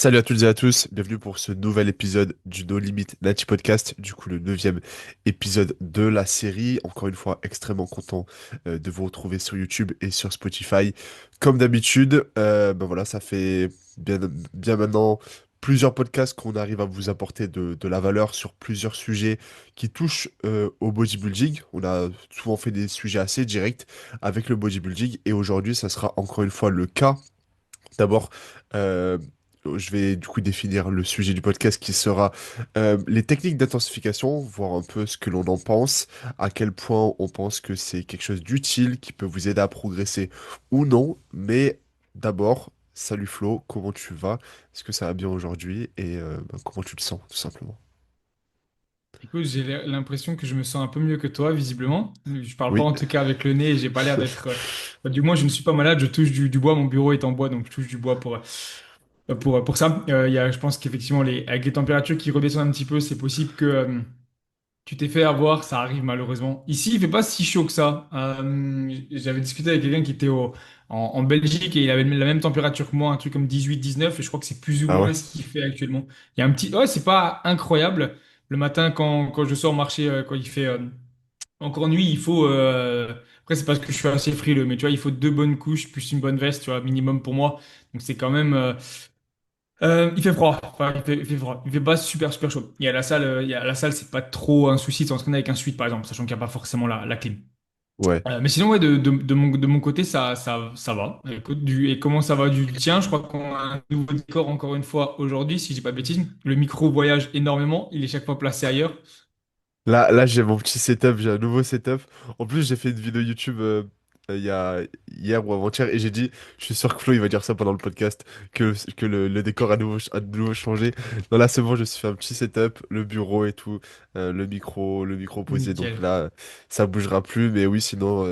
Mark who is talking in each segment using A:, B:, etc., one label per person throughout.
A: Salut à toutes et à tous, bienvenue pour ce nouvel épisode du No Limit Natty Podcast, du coup le neuvième épisode de la série. Encore une fois, extrêmement content de vous retrouver sur YouTube et sur Spotify. Comme d'habitude, ben voilà, ça fait bien, bien maintenant plusieurs podcasts qu'on arrive à vous apporter de la valeur sur plusieurs sujets qui touchent au bodybuilding. On a souvent fait des sujets assez directs avec le bodybuilding et aujourd'hui, ça sera encore une fois le cas. D'abord, euh, je vais du coup définir le sujet du podcast qui sera les techniques d'intensification, voir un peu ce que l'on en pense, à quel point on pense que c'est quelque chose d'utile qui peut vous aider à progresser ou non. Mais d'abord, salut Flo, comment tu vas? Est-ce que ça va bien aujourd'hui et ben, comment tu le sens, tout simplement?
B: Écoute, j'ai l'impression que je me sens un peu mieux que toi, visiblement. Je parle pas
A: Oui.
B: en tout cas avec le nez et j'ai pas l'air d'être. Du moins, je ne suis pas malade, je touche du bois, mon bureau est en bois, donc je touche du bois pour ça. Je pense qu'effectivement, avec les températures qui redescendent un petit peu, c'est possible que tu t'es fait avoir, ça arrive malheureusement. Ici, il fait pas si chaud que ça. J'avais discuté avec quelqu'un qui était en Belgique et il avait la même température que moi, un truc comme 18-19, et je crois que c'est plus ou
A: Ah ouais.
B: moins ce qu'il fait actuellement. Il y a un petit. Ouais, c'est pas incroyable. Le matin, quand je sors marcher, quand il fait encore nuit, il faut. Après, c'est parce que je suis assez frileux, mais tu vois, il faut deux bonnes couches plus une bonne veste, tu vois, minimum pour moi. Donc c'est quand même. Il fait froid, enfin, il fait froid. Il fait pas super super chaud. Il y a la salle, c'est pas trop un souci de s'entraîner avec un suite par exemple, sachant qu'il n'y a pas forcément la clim.
A: Ouais.
B: Mais sinon, ouais, de mon côté, ça va. Écoute, et comment ça va du tien? Je crois qu'on a un nouveau décor encore une fois aujourd'hui, si je dis pas de bêtises. Le micro voyage énormément, il est chaque fois placé ailleurs.
A: Là, j'ai mon petit setup, j'ai un nouveau setup. En plus, j'ai fait une vidéo YouTube il y a hier ou avant-hier et j'ai dit, je suis sûr que Flo il va dire ça pendant le podcast, que le décor a de nouveau changé. Non, là, c'est bon, je me suis fait un petit setup, le bureau et tout, le micro posé. Donc
B: Nickel.
A: là, ça bougera plus. Mais oui, sinon,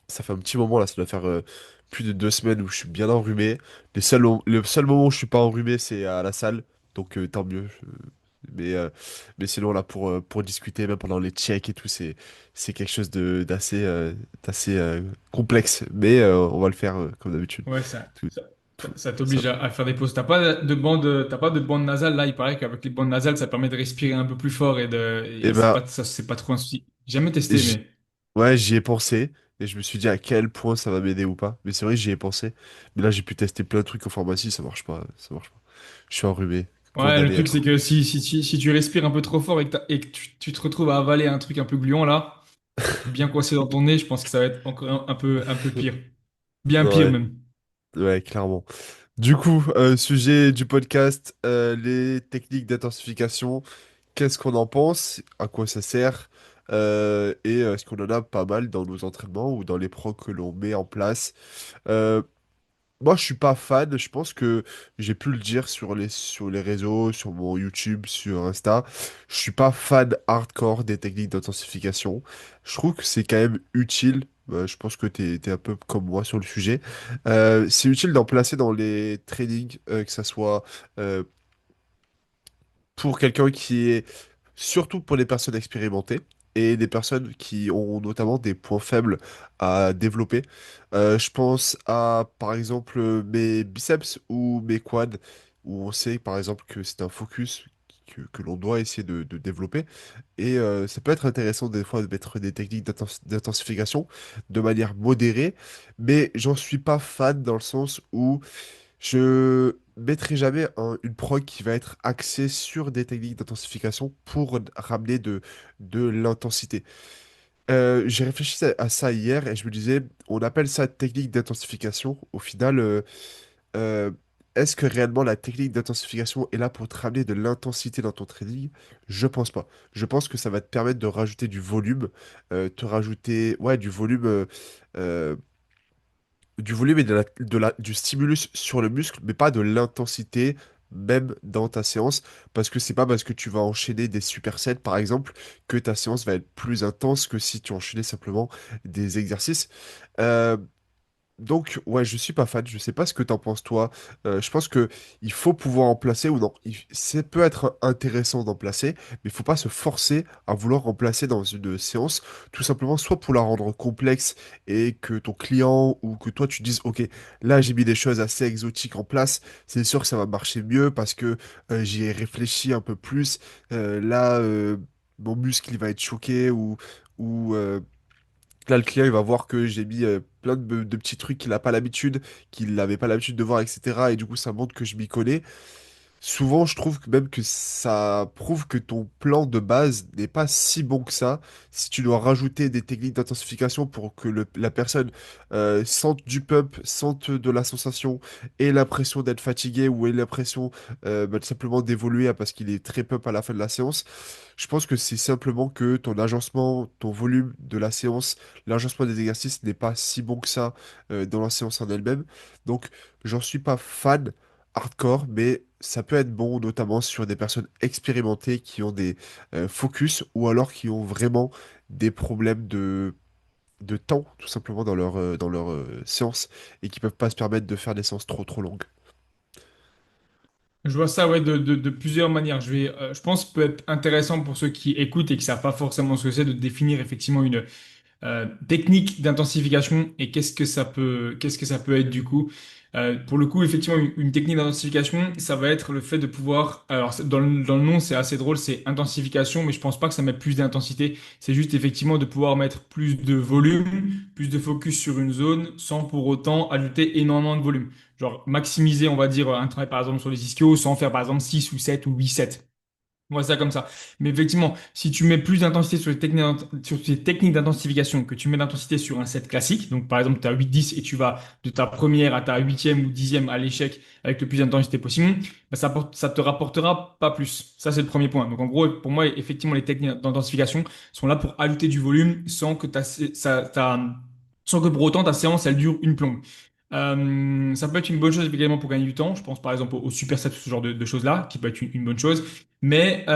A: ça fait un petit moment là, ça doit faire plus de 2 semaines où je suis bien enrhumé. Le seul moment où je suis pas enrhumé, c'est à la salle. Donc tant mieux. Mais, euh, mais sinon, là, pour discuter, même pendant les checks et tout, c'est quelque chose d'assez complexe. Mais on va le faire comme d'habitude.
B: Ouais,
A: Tout,
B: ça
A: ça.
B: t'oblige à faire des pauses. T'as pas de bande nasale là. Il paraît qu'avec les bandes nasales, ça permet de respirer un peu plus fort
A: Et
B: et
A: ben,
B: c'est pas trop un souci. J'ai jamais testé,
A: j-
B: mais
A: ouais, j'y ai pensé. Et je me suis dit à quel point ça va m'aider ou pas. Mais c'est vrai, j'y ai pensé. Mais là, j'ai pu tester plein de trucs en pharmacie, ça marche pas. Ça marche pas. Je suis enrhumé.
B: ouais, le
A: Condamné à
B: truc
A: être.
B: c'est que si tu respires un peu trop fort et que tu te retrouves à avaler un truc un peu gluant là, bien coincé dans ton nez, je pense que ça va être encore un peu pire. Bien pire
A: Ouais,
B: même.
A: ouais, clairement. Du coup, sujet du podcast, les techniques d'intensification. Qu'est-ce qu'on en pense? À quoi ça sert? Et est-ce qu'on en a pas mal dans nos entraînements ou dans les pros que l'on met en place? Euh, Moi, je suis pas fan. Je pense que j'ai pu le dire sur les réseaux, sur mon YouTube, sur Insta. Je suis pas fan hardcore des techniques d'intensification. Je trouve que c'est quand même utile. Je pense que t'es un peu comme moi sur le sujet. C'est utile d'en placer dans les trainings, que ça soit euh, pour quelqu'un qui est surtout pour les personnes expérimentées et des personnes qui ont notamment des points faibles à développer. Je pense à, par exemple, mes biceps ou mes quads, où on sait, par exemple, que c'est un focus que l'on doit essayer de développer. Et ça peut être intéressant des fois de mettre des techniques d'intensification de manière modérée, mais j'en suis pas fan dans le sens où je mettrai jamais une prog qui va être axée sur des techniques d'intensification pour ramener de l'intensité. J'ai réfléchi à ça hier et je me disais, on appelle ça technique d'intensification. Au final, euh, est-ce que réellement la technique d'intensification est là pour te ramener de l'intensité dans ton training? Je pense pas. Je pense que ça va te permettre de rajouter du volume, te rajouter ouais, euh, du volume et du stimulus sur le muscle, mais pas de l'intensité même dans ta séance, parce que c'est pas parce que tu vas enchaîner des supersets, par exemple, que ta séance va être plus intense que si tu enchaînais simplement des exercices. Euh, Donc, ouais, je suis pas fan. Je sais pas ce que t'en penses, toi. Je pense que il faut pouvoir en placer ou non. Ça peut être intéressant d'en placer, mais il faut pas se forcer à vouloir en placer dans une séance, tout simplement, soit pour la rendre complexe et que ton client ou que toi tu dises, OK, là j'ai mis des choses assez exotiques en place, c'est sûr que ça va marcher mieux parce que j'y ai réfléchi un peu plus. Là, mon muscle il va être choqué ou là, le client, il va voir que j'ai mis plein de petits trucs qu'il n'a pas l'habitude, qu'il n'avait pas l'habitude de voir, etc. Et du coup, ça montre que je m'y connais. Souvent, je trouve que même que ça prouve que ton plan de base n'est pas si bon que ça. Si tu dois rajouter des techniques d'intensification pour que la personne sente du pump, sente de la sensation, ait l'impression d'être fatigué ou ait l'impression tout simplement d'évoluer parce qu'il est très pump à la fin de la séance, je pense que c'est simplement que ton agencement, ton volume de la séance, l'agencement des exercices n'est pas si bon que ça dans la séance en elle-même. Donc, j'en suis pas fan hardcore, mais ça peut être bon, notamment sur des personnes expérimentées qui ont des focus ou alors qui ont vraiment des problèmes de temps, tout simplement, dans leur séance et qui peuvent pas se permettre de faire des séances trop trop longues.
B: Je vois ça ouais, de plusieurs manières. Je pense que peut être intéressant pour ceux qui écoutent et qui savent pas forcément ce que c'est de définir effectivement une technique d'intensification et qu'est-ce que ça peut être du coup. Pour le coup, effectivement, une technique d'intensification, ça va être le fait de pouvoir. Alors, dans le nom, c'est assez drôle, c'est intensification, mais je pense pas que ça met plus d'intensité. C'est juste effectivement de pouvoir mettre plus de volume, plus de focus sur une zone, sans pour autant ajouter énormément de volume. Genre maximiser, on va dire, un travail par exemple sur les ischios, sans faire par exemple 6 ou 7 ou 8 sets. On voit ça comme ça. Mais effectivement, si tu mets plus d'intensité sur ces techniques d'intensification que tu mets d'intensité sur un set classique, donc par exemple tu as 8-10 et tu vas de ta première à ta huitième ou dixième à l'échec avec le plus d'intensité possible, bah, ça te rapportera pas plus. Ça, c'est le premier point. Donc en gros, pour moi, effectivement, les techniques d'intensification sont là pour ajouter du volume sans que pour autant ta séance, elle dure une plombe. Ça peut être une bonne chose également pour gagner du temps. Je pense par exemple au superset, ce genre de choses-là, qui peut être une bonne chose. Mais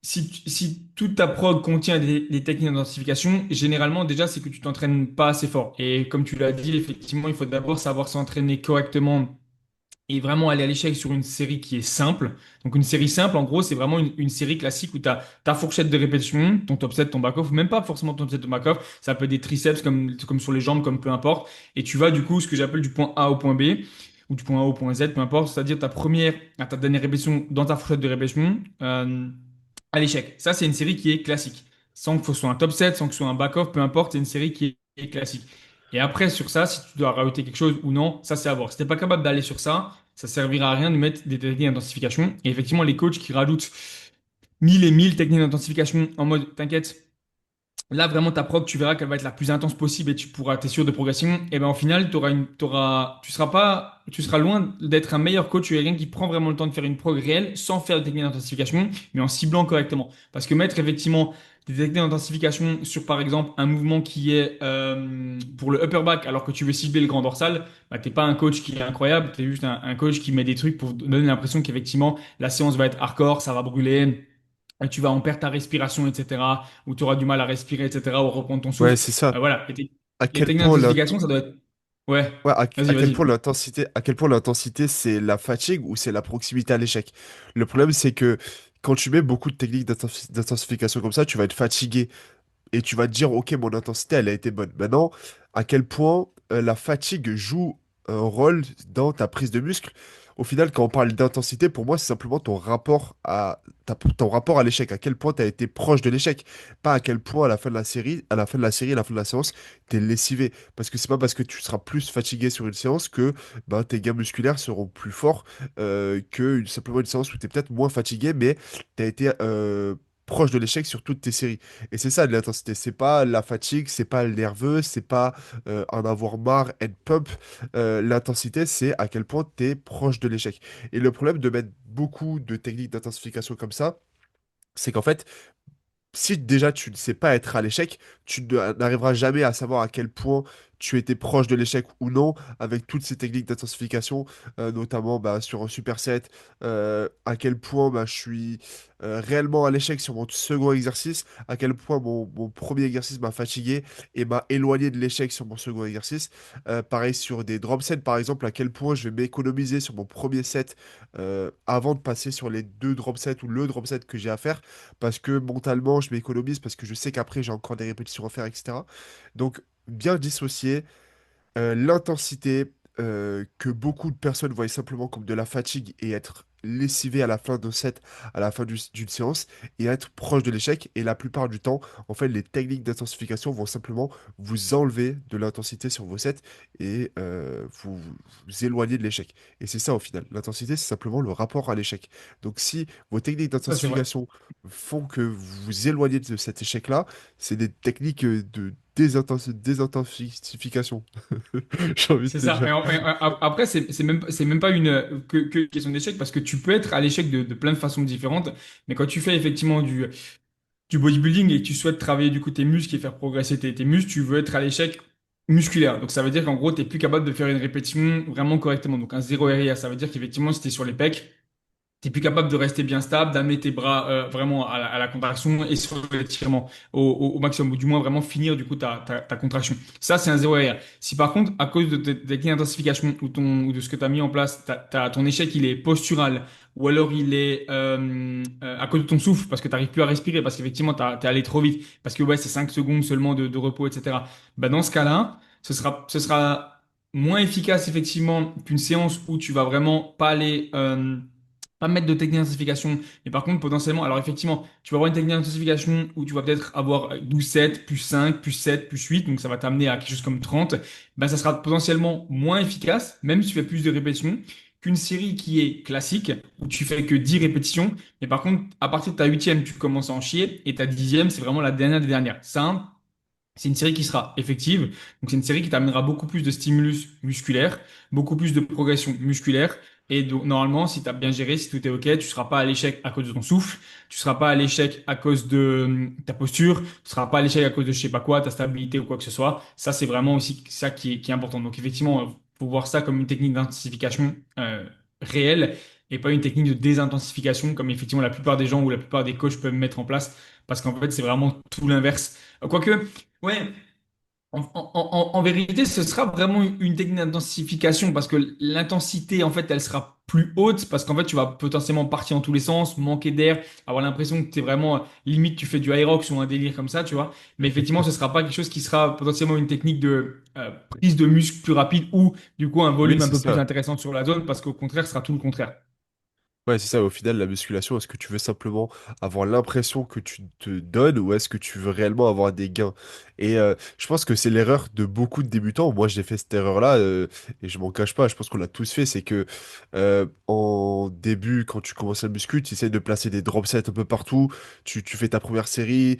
B: si toute ta prog contient des techniques d'identification, généralement déjà c'est que tu t'entraînes pas assez fort. Et comme tu l'as dit, effectivement, il faut d'abord savoir s'entraîner correctement et vraiment aller à l'échec sur une série qui est simple. Donc une série simple, en gros, c'est vraiment une série classique où tu as ta fourchette de répétition, ton top set, ton back-off, même pas forcément ton top set, ton back-off, ça peut être des triceps comme sur les jambes, comme peu importe. Et tu vas du coup, ce que j'appelle du point A au point B, ou du point A au point Z, peu importe, c'est-à-dire ta première à ta dernière répétition dans ta fourchette de répétition à l'échec. Ça, c'est une série qui est classique. Sans que ce soit un top set, sans que ce soit un back-off, peu importe, c'est une série qui est classique. Et après, sur ça, si tu dois rajouter quelque chose ou non, ça c'est à voir. Si t'es pas capable d'aller sur ça, ça servira à rien de mettre des techniques d'intensification. Et effectivement, les coachs qui rajoutent 1000 et 1000 techniques d'intensification en mode, t'inquiète, là, vraiment, ta prog, tu verras qu'elle va être la plus intense possible et t'es sûr de progression. Et ben, au final, tu seras loin d'être un meilleur coach ou quelqu'un qui prend vraiment le temps de faire une prog réelle sans faire de technique d'intensification, mais en ciblant correctement. Parce que mettre effectivement des techniques d'intensification sur, par exemple, un mouvement qui est pour le upper back alors que tu veux cibler le grand dorsal, bah, t'es pas un coach qui est incroyable, t'es juste un coach qui met des trucs pour donner l'impression qu'effectivement, la séance va être hardcore, ça va brûler tu vas en perdre ta respiration, etc., ou tu auras du mal à respirer, etc., ou reprendre ton
A: Ouais,
B: souffle.
A: c'est ça.
B: Voilà.
A: À
B: Les
A: quel
B: techniques
A: point
B: d'intensification, ça doit être. Ouais,
A: ouais,
B: vas-y, vas-y.
A: à quel point l'intensité, c'est la fatigue ou c'est la proximité à l'échec. Le problème, c'est que quand tu mets beaucoup de techniques d'intensification comme ça, tu vas être fatigué et tu vas te dire, ok, mon intensité, elle a été bonne. Maintenant, à quel point la fatigue joue un rôle dans ta prise de muscle. Au final, quand on parle d'intensité, pour moi, c'est simplement ton rapport à l'échec, à quel point tu as été proche de l'échec, pas à quel point à la fin de la série, à la fin de la série, à la fin de la séance, t'es lessivé. Parce que c'est pas parce que tu seras plus fatigué sur une séance que ben, tes gains musculaires seront plus forts que simplement une séance où tu es peut-être moins fatigué, mais tu as été proche de l'échec sur toutes tes séries. Et c'est ça de l'intensité. C'est pas la fatigue, c'est pas le nerveux, c'est pas en avoir marre, être pump. L'intensité, c'est à quel point tu es proche de l'échec. Et le problème de mettre beaucoup de techniques d'intensification comme ça, c'est qu'en fait, si déjà tu ne sais pas être à l'échec, tu n'arriveras jamais à savoir à quel point tu étais proche de l'échec ou non avec toutes ces techniques d'intensification, notamment bah, sur un superset, à quel point bah, je suis réellement à l'échec sur mon second exercice, à quel point mon premier exercice m'a fatigué et m'a éloigné de l'échec sur mon second exercice. Pareil sur des drop sets par exemple, à quel point je vais m'économiser sur mon premier set avant de passer sur les deux drop sets ou le drop set que j'ai à faire, parce que mentalement je m'économise, parce que je sais qu'après j'ai encore des répétitions à faire, etc. Donc bien dissocier l'intensité que beaucoup de personnes voient simplement comme de la fatigue et être lessivé à la fin d'un set, à la fin d'une séance, et être proche de l'échec. Et la plupart du temps, en fait, les techniques d'intensification vont simplement vous enlever de l'intensité sur vos sets et vous éloigner de l'échec. Et c'est ça au final. L'intensité, c'est simplement le rapport à l'échec. Donc si vos techniques
B: Ça, c'est vrai.
A: d'intensification font que vous vous éloignez de cet échec-là, c'est des techniques de désintensification. J'ai envie de
B: C'est
A: te
B: ça.
A: dire.
B: Après, c'est même pas que question d'échec parce que tu peux être à l'échec de plein de façons différentes. Mais quand tu fais effectivement du bodybuilding et que tu souhaites travailler du coup tes muscles et faire progresser tes muscles, tu veux être à l'échec musculaire. Donc ça veut dire qu'en gros, tu n'es plus capable de faire une répétition vraiment correctement. Donc un zéro RIA, ça veut dire qu'effectivement, si tu es sur les pecs, t'es plus capable de rester bien stable, d'amener tes bras vraiment à la contraction et sur l'étirement au maximum, ou du moins vraiment finir du coup ta contraction. Ça, c'est un zéro arrière. Si par contre, à cause de tes techniques d'intensification ou de ce que tu as mis en place, ton échec il est postural, ou alors il est à cause de ton souffle, parce que tu n'arrives plus à respirer, parce qu'effectivement, t'es allé trop vite, parce que ouais, c'est 5 secondes seulement de repos, etc. Bah, dans ce cas-là, ce sera moins efficace effectivement qu'une séance où tu vas vraiment pas aller pas mettre de technique d'intensification, mais par contre, potentiellement, alors effectivement, tu vas avoir une technique d'intensification où tu vas peut-être avoir 12-7, plus 5, plus 7, plus 8, donc ça va t'amener à quelque chose comme 30, ben ça sera potentiellement moins efficace, même si tu fais plus de répétitions, qu'une série qui est classique, où tu fais que 10 répétitions, mais par contre, à partir de ta huitième, tu commences à en chier, et ta dixième, c'est vraiment la dernière des dernières. Ça, c'est une série qui sera effective, donc c'est une série qui t'amènera beaucoup plus de stimulus musculaire, beaucoup plus de progression musculaire. Et donc, normalement, si tu as bien géré, si tout est OK, tu seras pas à l'échec à cause de ton souffle, tu seras pas à l'échec à cause de ta posture, tu seras pas à l'échec à cause de je sais pas quoi, ta stabilité ou quoi que ce soit. Ça, c'est vraiment aussi ça qui est important. Donc effectivement, faut voir ça comme une technique d'intensification réelle et pas une technique de désintensification comme effectivement la plupart des gens ou la plupart des coachs peuvent mettre en place parce qu'en fait, c'est vraiment tout l'inverse. Quoique, ouais, en vérité, ce sera vraiment une technique d'intensification parce que l'intensité, en fait, elle sera plus haute parce qu'en fait, tu vas potentiellement partir dans tous les sens, manquer d'air, avoir l'impression que tu es vraiment, limite, tu fais du Aerox ou un délire comme ça, tu vois. Mais effectivement, ce sera pas quelque chose qui sera potentiellement une technique de prise de muscle plus rapide ou, du coup, un
A: Oui,
B: volume un
A: c'est
B: peu plus
A: ça.
B: intéressant sur la zone parce qu'au contraire, ce sera tout le contraire.
A: Ouais, c'est ça. Au final, la musculation, est-ce que tu veux simplement avoir l'impression que tu te donnes ou est-ce que tu veux réellement avoir des gains? Et je pense que c'est l'erreur de beaucoup de débutants. Moi, j'ai fait cette erreur-là et je m'en cache pas. Je pense qu'on l'a tous fait. C'est que en début, quand tu commences la muscu, tu essaies de placer des drop sets un peu partout. Tu fais ta première série.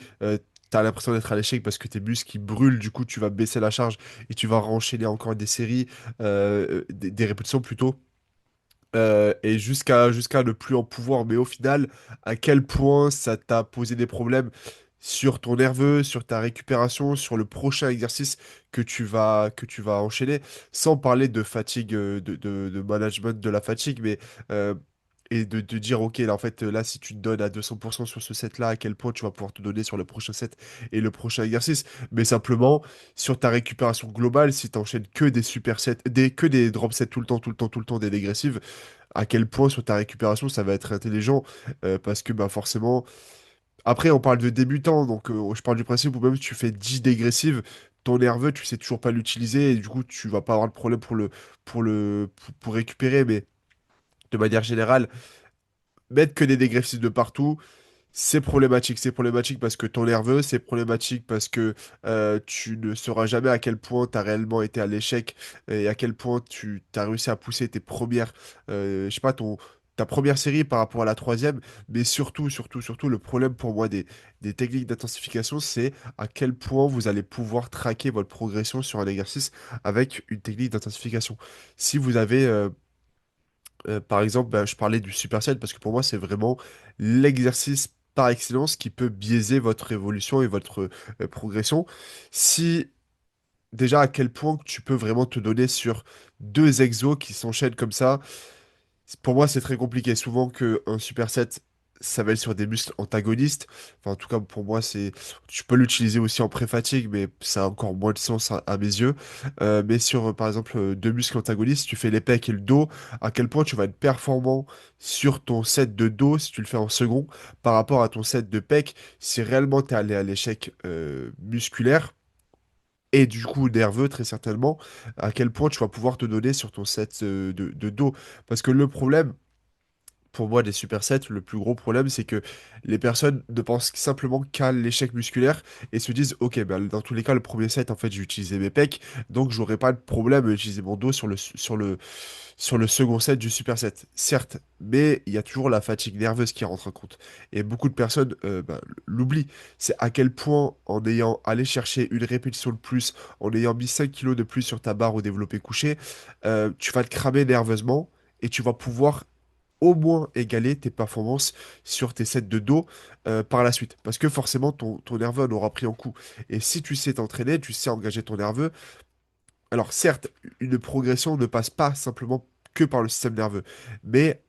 A: T'as l'impression d'être à l'échec parce que tes muscles ils brûlent, du coup tu vas baisser la charge et tu vas renchaîner encore des séries, des répétitions plutôt. Et jusqu'à ne plus en pouvoir. Mais au final, à quel point ça t'a posé des problèmes sur ton nerveux, sur ta récupération, sur le prochain exercice que tu vas enchaîner, sans parler de fatigue, de management de la fatigue, mais et de dire, ok, là, en fait, là, si tu te donnes à 200% sur ce set-là, à quel point tu vas pouvoir te donner sur le prochain set et le prochain exercice. Mais simplement, sur ta récupération globale, si tu enchaînes que des supersets, que des drop sets tout le temps, tout le temps, tout le temps, des dégressives, à quel point sur ta récupération ça va être intelligent parce que bah forcément après on parle de débutant donc je parle du principe où même si tu fais 10 dégressives ton nerveux tu sais toujours pas l'utiliser et du coup tu vas pas avoir de problème pour récupérer mais de manière générale mettre que des dégressives de partout c'est problématique parce que ton nerveux, c'est problématique parce que tu ne sauras jamais à quel point tu as réellement été à l'échec et à quel point tu as réussi à pousser tes premières, je sais pas, ta première série par rapport à la troisième. Mais surtout, surtout, surtout, le problème pour moi des techniques d'intensification, c'est à quel point vous allez pouvoir traquer votre progression sur un exercice avec une technique d'intensification. Si vous avez par exemple, bah, je parlais du superset parce que pour moi, c'est vraiment l'exercice par excellence qui peut biaiser votre évolution et votre progression. Si déjà à quel point que tu peux vraiment te donner sur deux exos qui s'enchaînent comme ça. Pour moi, c'est très compliqué. Souvent qu'un superset s'avèle sur des muscles antagonistes. Enfin, en tout cas, pour moi, c'est. Tu peux l'utiliser aussi en pré-fatigue, mais ça a encore moins de sens à mes yeux. Mais sur, par exemple, deux muscles antagonistes, tu fais les pecs et le dos, à quel point tu vas être performant sur ton set de dos si tu le fais en second par rapport à ton set de pecs si réellement tu es allé à l'échec musculaire. Et du coup, nerveux, très certainement, à quel point tu vas pouvoir te donner sur ton set de dos. Parce que le problème, pour moi, des supersets, le plus gros problème, c'est que les personnes ne pensent simplement qu'à l'échec musculaire et se disent, ok, ben, dans tous les cas, le premier set, en fait, j'ai utilisé mes pecs, donc j'aurai pas de problème à utiliser mon dos sur le second set du superset. Certes, mais il y a toujours la fatigue nerveuse qui rentre en compte. Et beaucoup de personnes ben, l'oublient. C'est à quel point, en ayant allé chercher une répétition de plus, en ayant mis 5 kilos de plus sur ta barre au développé couché, tu vas te cramer nerveusement et tu vas pouvoir au moins égaler tes performances sur tes sets de dos par la suite. Parce que forcément, ton nerveux en aura pris un coup. Et si tu sais t'entraîner, tu sais engager ton nerveux, alors certes, une progression ne passe pas simplement que par le système nerveux, mais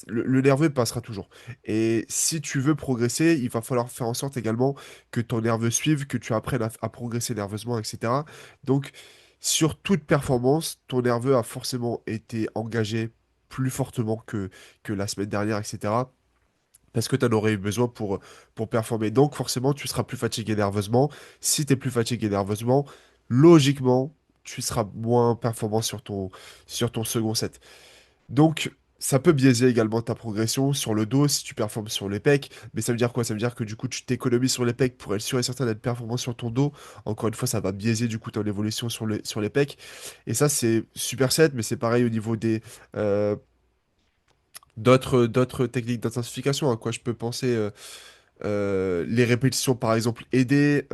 A: le nerveux passera toujours. Et si tu veux progresser, il va falloir faire en sorte également que ton nerveux suive, que tu apprennes à progresser nerveusement, etc. Donc, sur toute performance, ton nerveux a forcément été engagé plus fortement que la semaine dernière, etc. Parce que tu en aurais eu besoin pour performer. Donc forcément, tu seras plus fatigué nerveusement. Si tu es plus fatigué nerveusement, logiquement, tu seras moins performant sur ton second set. Donc ça peut biaiser également ta progression sur le dos si tu performes sur les pecs. Mais ça veut dire quoi? Ça veut dire que du coup, tu t'économises sur les pecs pour être sûr et certain d'être performant sur ton dos. Encore une fois, ça va biaiser du coup ton évolution sur les pecs. Et ça, c'est super set, mais c'est pareil au niveau des... d'autres techniques d'intensification à quoi je peux penser les répétitions, par exemple, aidées.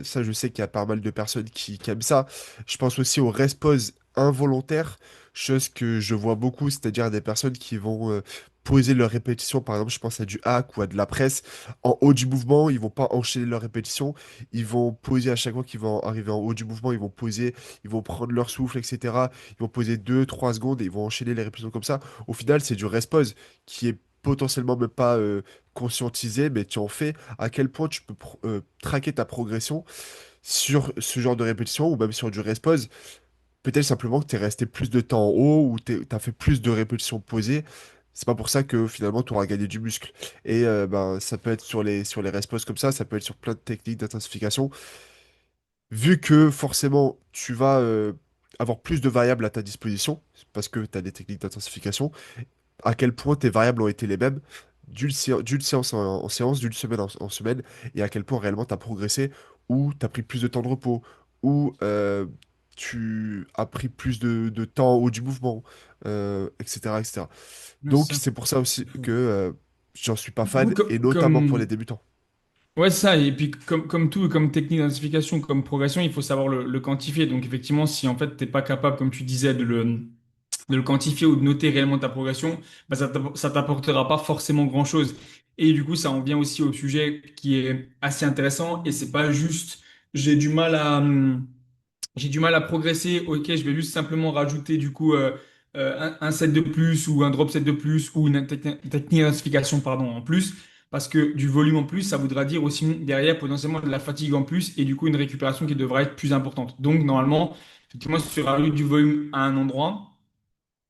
A: Ça, je sais qu'il y a pas mal de personnes qui aiment ça. Je pense aussi aux rest pause involontaires, chose que je vois beaucoup, c'est-à-dire des personnes qui vont poser leurs répétitions. Par exemple, je pense à du hack ou à de la presse. En haut du mouvement, ils vont pas enchaîner leurs répétitions. Ils vont poser à chaque fois qu'ils vont arriver en haut du mouvement, ils vont poser, ils vont prendre leur souffle, etc. Ils vont poser 2 3 secondes et ils vont enchaîner les répétitions comme ça. Au final, c'est du rest pause qui est potentiellement même pas conscientiser, mais tu en fais, à quel point tu peux traquer ta progression sur ce genre de répétition ou même sur du respose. Peut-être simplement que tu es resté plus de temps en haut ou tu as fait plus de répétitions posées. C'est pas pour ça que finalement tu auras gagné du muscle. Et ben, ça peut être sur les resposes comme ça peut être sur plein de techniques d'intensification. Vu que forcément tu vas avoir plus de variables à ta disposition, parce que tu as des techniques d'intensification, à quel point tes variables ont été les mêmes d'une séance en séance, d'une semaine en semaine, et à quel point réellement tu as progressé, ou tu as pris plus de temps de repos, ou tu as pris plus de temps au haut du mouvement, etc., etc.
B: Ouais,
A: Donc
B: c'est ça.
A: c'est pour ça aussi que j'en suis pas
B: Du coup,
A: fan, et notamment pour les débutants.
B: ouais, c'est ça. Et puis, comme tout, comme technique d'identification, comme progression, il faut savoir le quantifier. Donc, effectivement, si en fait, t'es pas capable, comme tu disais, de le quantifier ou de noter réellement ta progression, bah, ça t'apportera pas forcément grand-chose. Et du coup, ça en vient aussi au sujet qui est assez intéressant. Et c'est pas juste, j'ai du mal à, j'ai du mal à progresser. Ok, je vais juste simplement rajouter du coup un set de plus ou un drop set de plus ou une technique d'intensification pardon en plus. Parce que du volume en plus, ça voudra dire aussi derrière potentiellement de la fatigue en plus et du coup une récupération qui devra être plus importante. Donc normalement, effectivement, si tu rajoutes du volume à un endroit,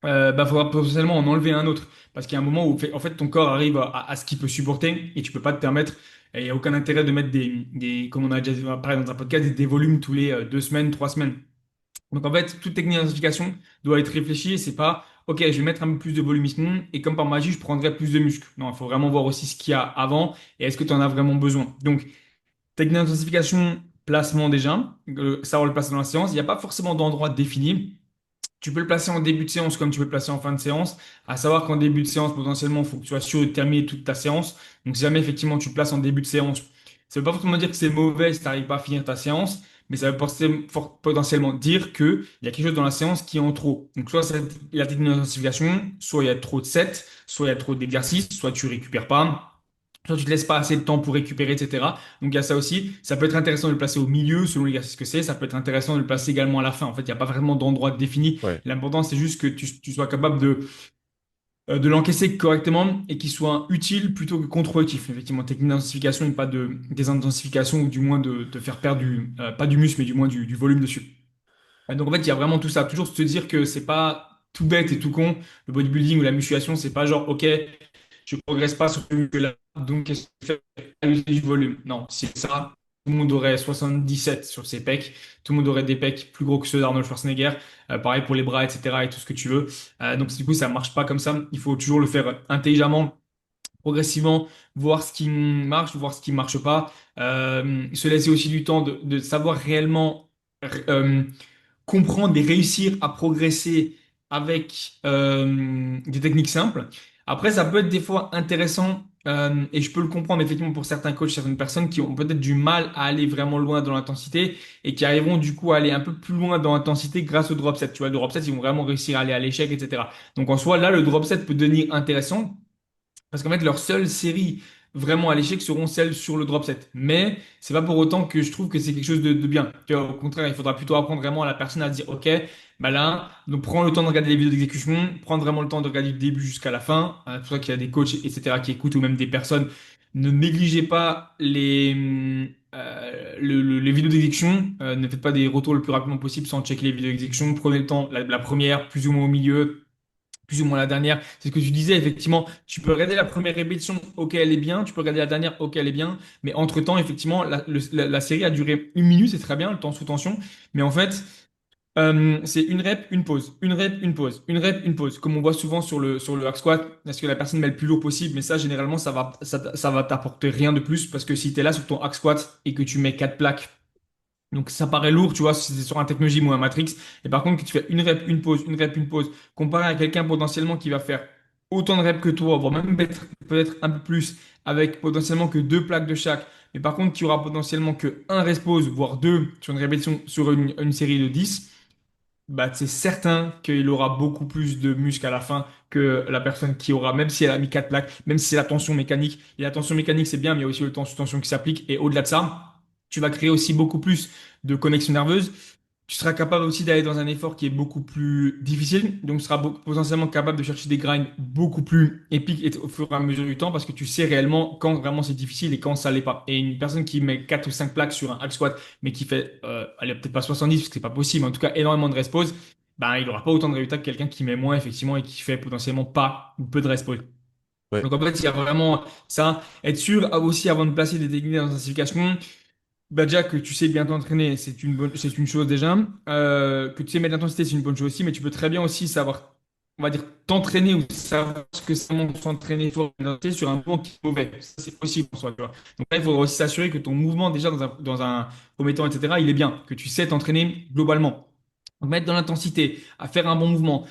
B: bah, faudra potentiellement en enlever un autre. Parce qu'il y a un moment où en fait, ton corps arrive à ce qu'il peut supporter et tu peux pas te permettre. Et il n'y a aucun intérêt de mettre comme on a déjà parlé dans un podcast, des volumes tous les 2 semaines, 3 semaines. Donc en fait, toute technique d'identification doit être réfléchie et c'est pas, ok, je vais mettre un peu plus de volume ici et comme par magie, je prendrai plus de muscles. Non, il faut vraiment voir aussi ce qu'il y a avant et est-ce que tu en as vraiment besoin. Donc, technique d'intensification, placement déjà, savoir le placer dans la séance. Il n'y a pas forcément d'endroit défini. Tu peux le placer en début de séance comme tu peux le placer en fin de séance. À savoir qu'en début de séance, potentiellement, il faut que tu sois sûr de terminer toute ta séance. Donc, si jamais effectivement tu le places en début de séance, ça veut pas forcément dire que c'est mauvais si tu n'arrives pas à finir ta séance, mais ça veut potentiellement dire qu'il y a quelque chose dans la séance qui est en trop. Donc, soit c'est la technique d'intensification, soit il y a trop de sets, soit il y a trop d'exercices, soit tu récupères pas. Soit tu te laisses pas assez de temps pour récupérer, etc. Donc il y a ça aussi. Ça peut être intéressant de le placer au milieu selon l'exercice que c'est. Ça peut être intéressant de le placer également à la fin. En fait, il n'y a pas vraiment d'endroit défini.
A: Ouais,
B: L'important, c'est juste que tu sois capable de l'encaisser correctement et qu'il soit utile plutôt que contre-productif. Effectivement, technique d'intensification et pas de désintensification ou du moins de faire perdre pas du muscle, mais du moins du volume dessus. Donc en fait, il y a vraiment tout ça. Toujours se dire que c'est pas tout bête et tout con. Le bodybuilding ou la musculation, c'est pas genre, ok, je progresse pas sur ce muscle-là, donc qu'est-ce que je fais? Ajouter du volume. Non, c'est ça. Tout le monde aurait 77 sur ses pecs. Tout le monde aurait des pecs plus gros que ceux d'Arnold Schwarzenegger. Pareil pour les bras, etc. et tout ce que tu veux. Donc du coup, ça marche pas comme ça. Il faut toujours le faire intelligemment, progressivement, voir ce qui marche, voir ce qui marche pas. Se laisser aussi du temps de savoir réellement euh, comprendre et réussir à progresser avec des techniques simples. Après, ça peut être des fois intéressant, et je peux le comprendre effectivement pour certains coachs, certaines personnes qui ont peut-être du mal à aller vraiment loin dans l'intensité et qui arriveront du coup à aller un peu plus loin dans l'intensité grâce au drop set. Tu vois, le drop set, ils vont vraiment réussir à aller à l'échec, etc. Donc en soi, là, le drop set peut devenir intéressant parce qu'en fait, leurs seules séries vraiment à l'échec seront celles sur le drop set. Mais c'est pas pour autant que je trouve que c'est quelque chose de bien. Tu vois, au contraire, il faudra plutôt apprendre vraiment à la personne à dire, OK, bah là, donc prends le temps de regarder les vidéos d'exécution, prendre vraiment le temps de regarder du début jusqu'à la fin. C'est pour ça qu'il y a des coachs, etc., qui écoutent ou même des personnes. Ne négligez pas les vidéos d'exécution. Ne faites pas des retours le plus rapidement possible sans checker les vidéos d'exécution. Prenez le temps, la première, plus ou moins au milieu, plus ou moins la dernière. C'est ce que tu disais, effectivement. Tu peux regarder la première répétition, ok, elle est bien. Tu peux regarder la dernière, ok, elle est bien. Mais entre-temps, effectivement, la série a duré 1 minute, c'est très bien, le temps sous tension. Mais en fait, c'est une rep, une pause, une rep, une pause, une rep, une pause. Comme on voit souvent sur le hack squat, est-ce que la personne met le plus lourd possible? Mais ça, généralement, ça va t'apporter rien de plus parce que si tu es là sur ton hack squat et que tu mets 4 plaques, donc ça paraît lourd, tu vois, si c'est sur un Technogym ou un Matrix. Et par contre, que tu fais une rep, une pause, une rep, une pause, comparé à quelqu'un potentiellement qui va faire autant de reps que toi, voire même peut-être un peu plus, avec potentiellement que 2 plaques de chaque. Mais par contre, qui aura potentiellement que un rest pause, voire deux sur une répétition sur une série de 10, bah c'est certain qu'il aura beaucoup plus de muscles à la fin que la personne qui aura, même si elle a mis 4 plaques, même si c'est la tension mécanique. Et la tension mécanique, c'est bien, mais il y a aussi le temps sous tension qui s'applique. Et au-delà de ça, tu vas créer aussi beaucoup plus de connexions nerveuses. Tu seras capable aussi d'aller dans un effort qui est beaucoup plus difficile. Donc, tu seras potentiellement capable de chercher des grinds beaucoup plus épiques au fur et à mesure du temps parce que tu sais réellement quand vraiment c'est difficile et quand ça l'est pas. Et une personne qui met 4 ou 5 plaques sur un hack squat, mais qui fait, allez, peut-être pas 70 parce que c'est pas possible, mais en tout cas énormément de rest pause, ben, il aura pas autant de résultats que quelqu'un qui met moins, effectivement, et qui fait potentiellement pas ou peu de rest pause.
A: ouais,
B: Donc, en fait, il y a vraiment ça. Être sûr aussi avant de placer des techniques d'intensification, bah déjà que tu sais bien t'entraîner, c'est une chose déjà. Que tu sais mettre l'intensité, c'est une bonne chose aussi, mais tu peux très bien aussi savoir, on va dire, t'entraîner ou savoir ce que c'est vraiment s'entraîner toi l'intensité sur un mouvement qui est mauvais. Ça, c'est possible en soi, tu vois. Donc là, il faudra aussi s'assurer que ton mouvement, déjà, dans un premier temps, etc., il est bien, que tu sais t'entraîner globalement. Donc, mettre dans l'intensité, à faire un bon mouvement,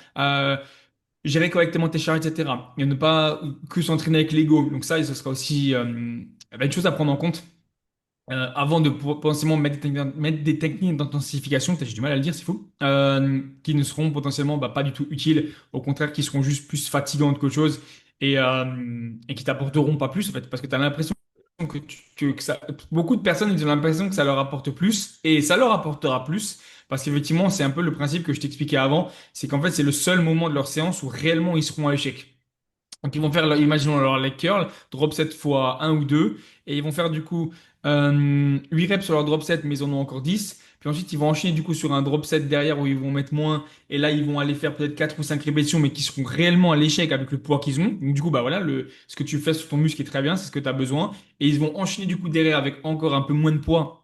B: gérer correctement tes charges, etc. Et ne pas que s'entraîner avec l'ego. Donc ça, ce sera aussi une chose à prendre en compte avant de potentiellement mettre des techniques d'intensification, peut-être j'ai du mal à le dire, c'est fou, qui ne seront potentiellement bah, pas du tout utiles, au contraire, qui seront juste plus fatigantes qu'autre chose et qui t'apporteront pas plus, en fait, parce que tu as l'impression que ça, beaucoup de personnes ils ont l'impression que ça leur apporte plus et ça leur apportera plus. Parce qu'effectivement, c'est un peu le principe que je t'expliquais avant, c'est qu'en fait, c'est le seul moment de leur séance où réellement ils seront à l'échec. Donc, ils vont faire, imaginons leur leg curl, drop set fois un ou 2, et ils vont faire du coup 8 reps sur leur drop set, mais ils en ont encore 10. Puis ensuite, ils vont enchaîner du coup sur un drop set derrière où ils vont mettre moins, et là, ils vont aller faire peut-être 4 ou 5 répétitions, mais qui seront réellement à l'échec avec le poids qu'ils ont. Donc, du coup, bah voilà, ce que tu fais sur ton muscle est très bien, c'est ce que tu as besoin. Et ils vont enchaîner du coup derrière avec encore un peu moins de poids,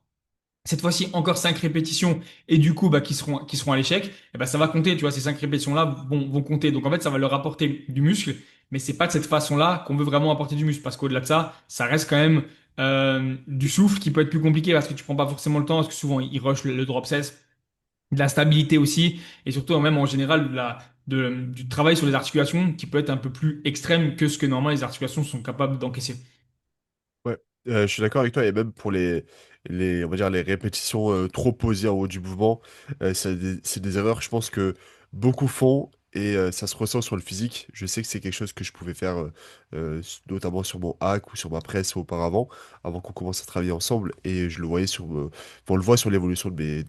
B: cette fois-ci encore 5 répétitions et du coup bah, qui seront à l'échec, et bah, ça va compter, tu vois, ces 5 répétitions-là vont compter. Donc en fait, ça va leur apporter du muscle, mais c'est pas de cette façon-là qu'on veut vraiment apporter du muscle parce qu'au-delà de ça, ça reste quand même du souffle qui peut être plus compliqué parce que tu prends pas forcément le temps, parce que souvent ils rushent le drop 16, de la stabilité aussi et surtout même en général du travail sur les articulations qui peut être un peu plus extrême que ce que normalement les articulations sont capables d'encaisser.
A: ouais. Je suis d'accord avec toi, et même pour on va dire, les répétitions trop posées en haut du mouvement, c'est des erreurs, je pense, que beaucoup font Et ça se ressent sur le physique. Je sais que c'est quelque chose que je pouvais faire, notamment sur mon hack ou sur ma presse auparavant, avant qu'on commence à travailler ensemble. Et je le voyais on le voit sur l'évolution de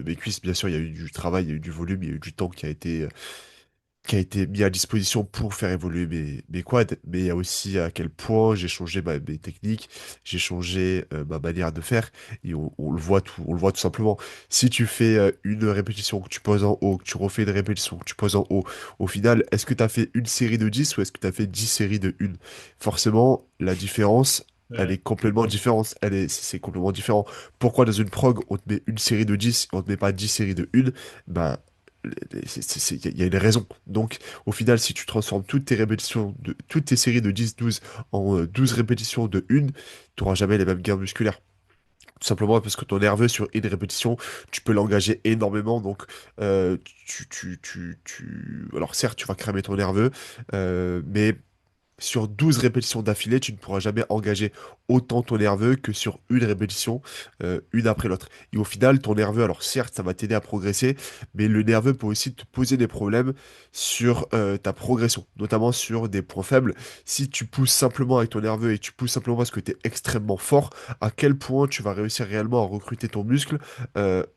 A: mes cuisses. Bien sûr, il y a eu du travail, il y a eu du volume, il y a eu du temps qui a été mis à disposition pour faire évoluer mes quads, mais il y a aussi à quel point j'ai changé mes techniques, j'ai changé ma manière de faire, et on le voit tout simplement. Si tu fais une répétition que tu poses en haut, que tu refais une répétition que tu poses en haut, au final, est-ce que tu as fait une série de 10 ou est-ce que tu as fait 10 séries de une? Forcément, la différence, elle est
B: Ouais.
A: complètement différente. C'est complètement différent. Pourquoi dans une prog, on te met une série de 10 et on te met pas 10 séries de une? Ben, il y a une raison. Donc, au final, si tu transformes toutes tes séries de 10-12 en 12 répétitions de une, tu n'auras jamais les mêmes gains musculaires. Tout simplement parce que ton nerveux, sur une répétition, tu peux l'engager énormément. Donc, alors certes, tu vas cramer ton nerveux, mais sur 12 répétitions d'affilée, tu ne pourras jamais engager autant ton nerveux que sur une répétition, une après l'autre. Et au final, ton nerveux, alors certes, ça va t'aider à progresser, mais le nerveux peut aussi te poser des problèmes sur ta progression, notamment sur des points faibles. Si tu pousses simplement avec ton nerveux et tu pousses simplement parce que tu es extrêmement fort, à quel point tu vas réussir réellement à recruter ton muscle,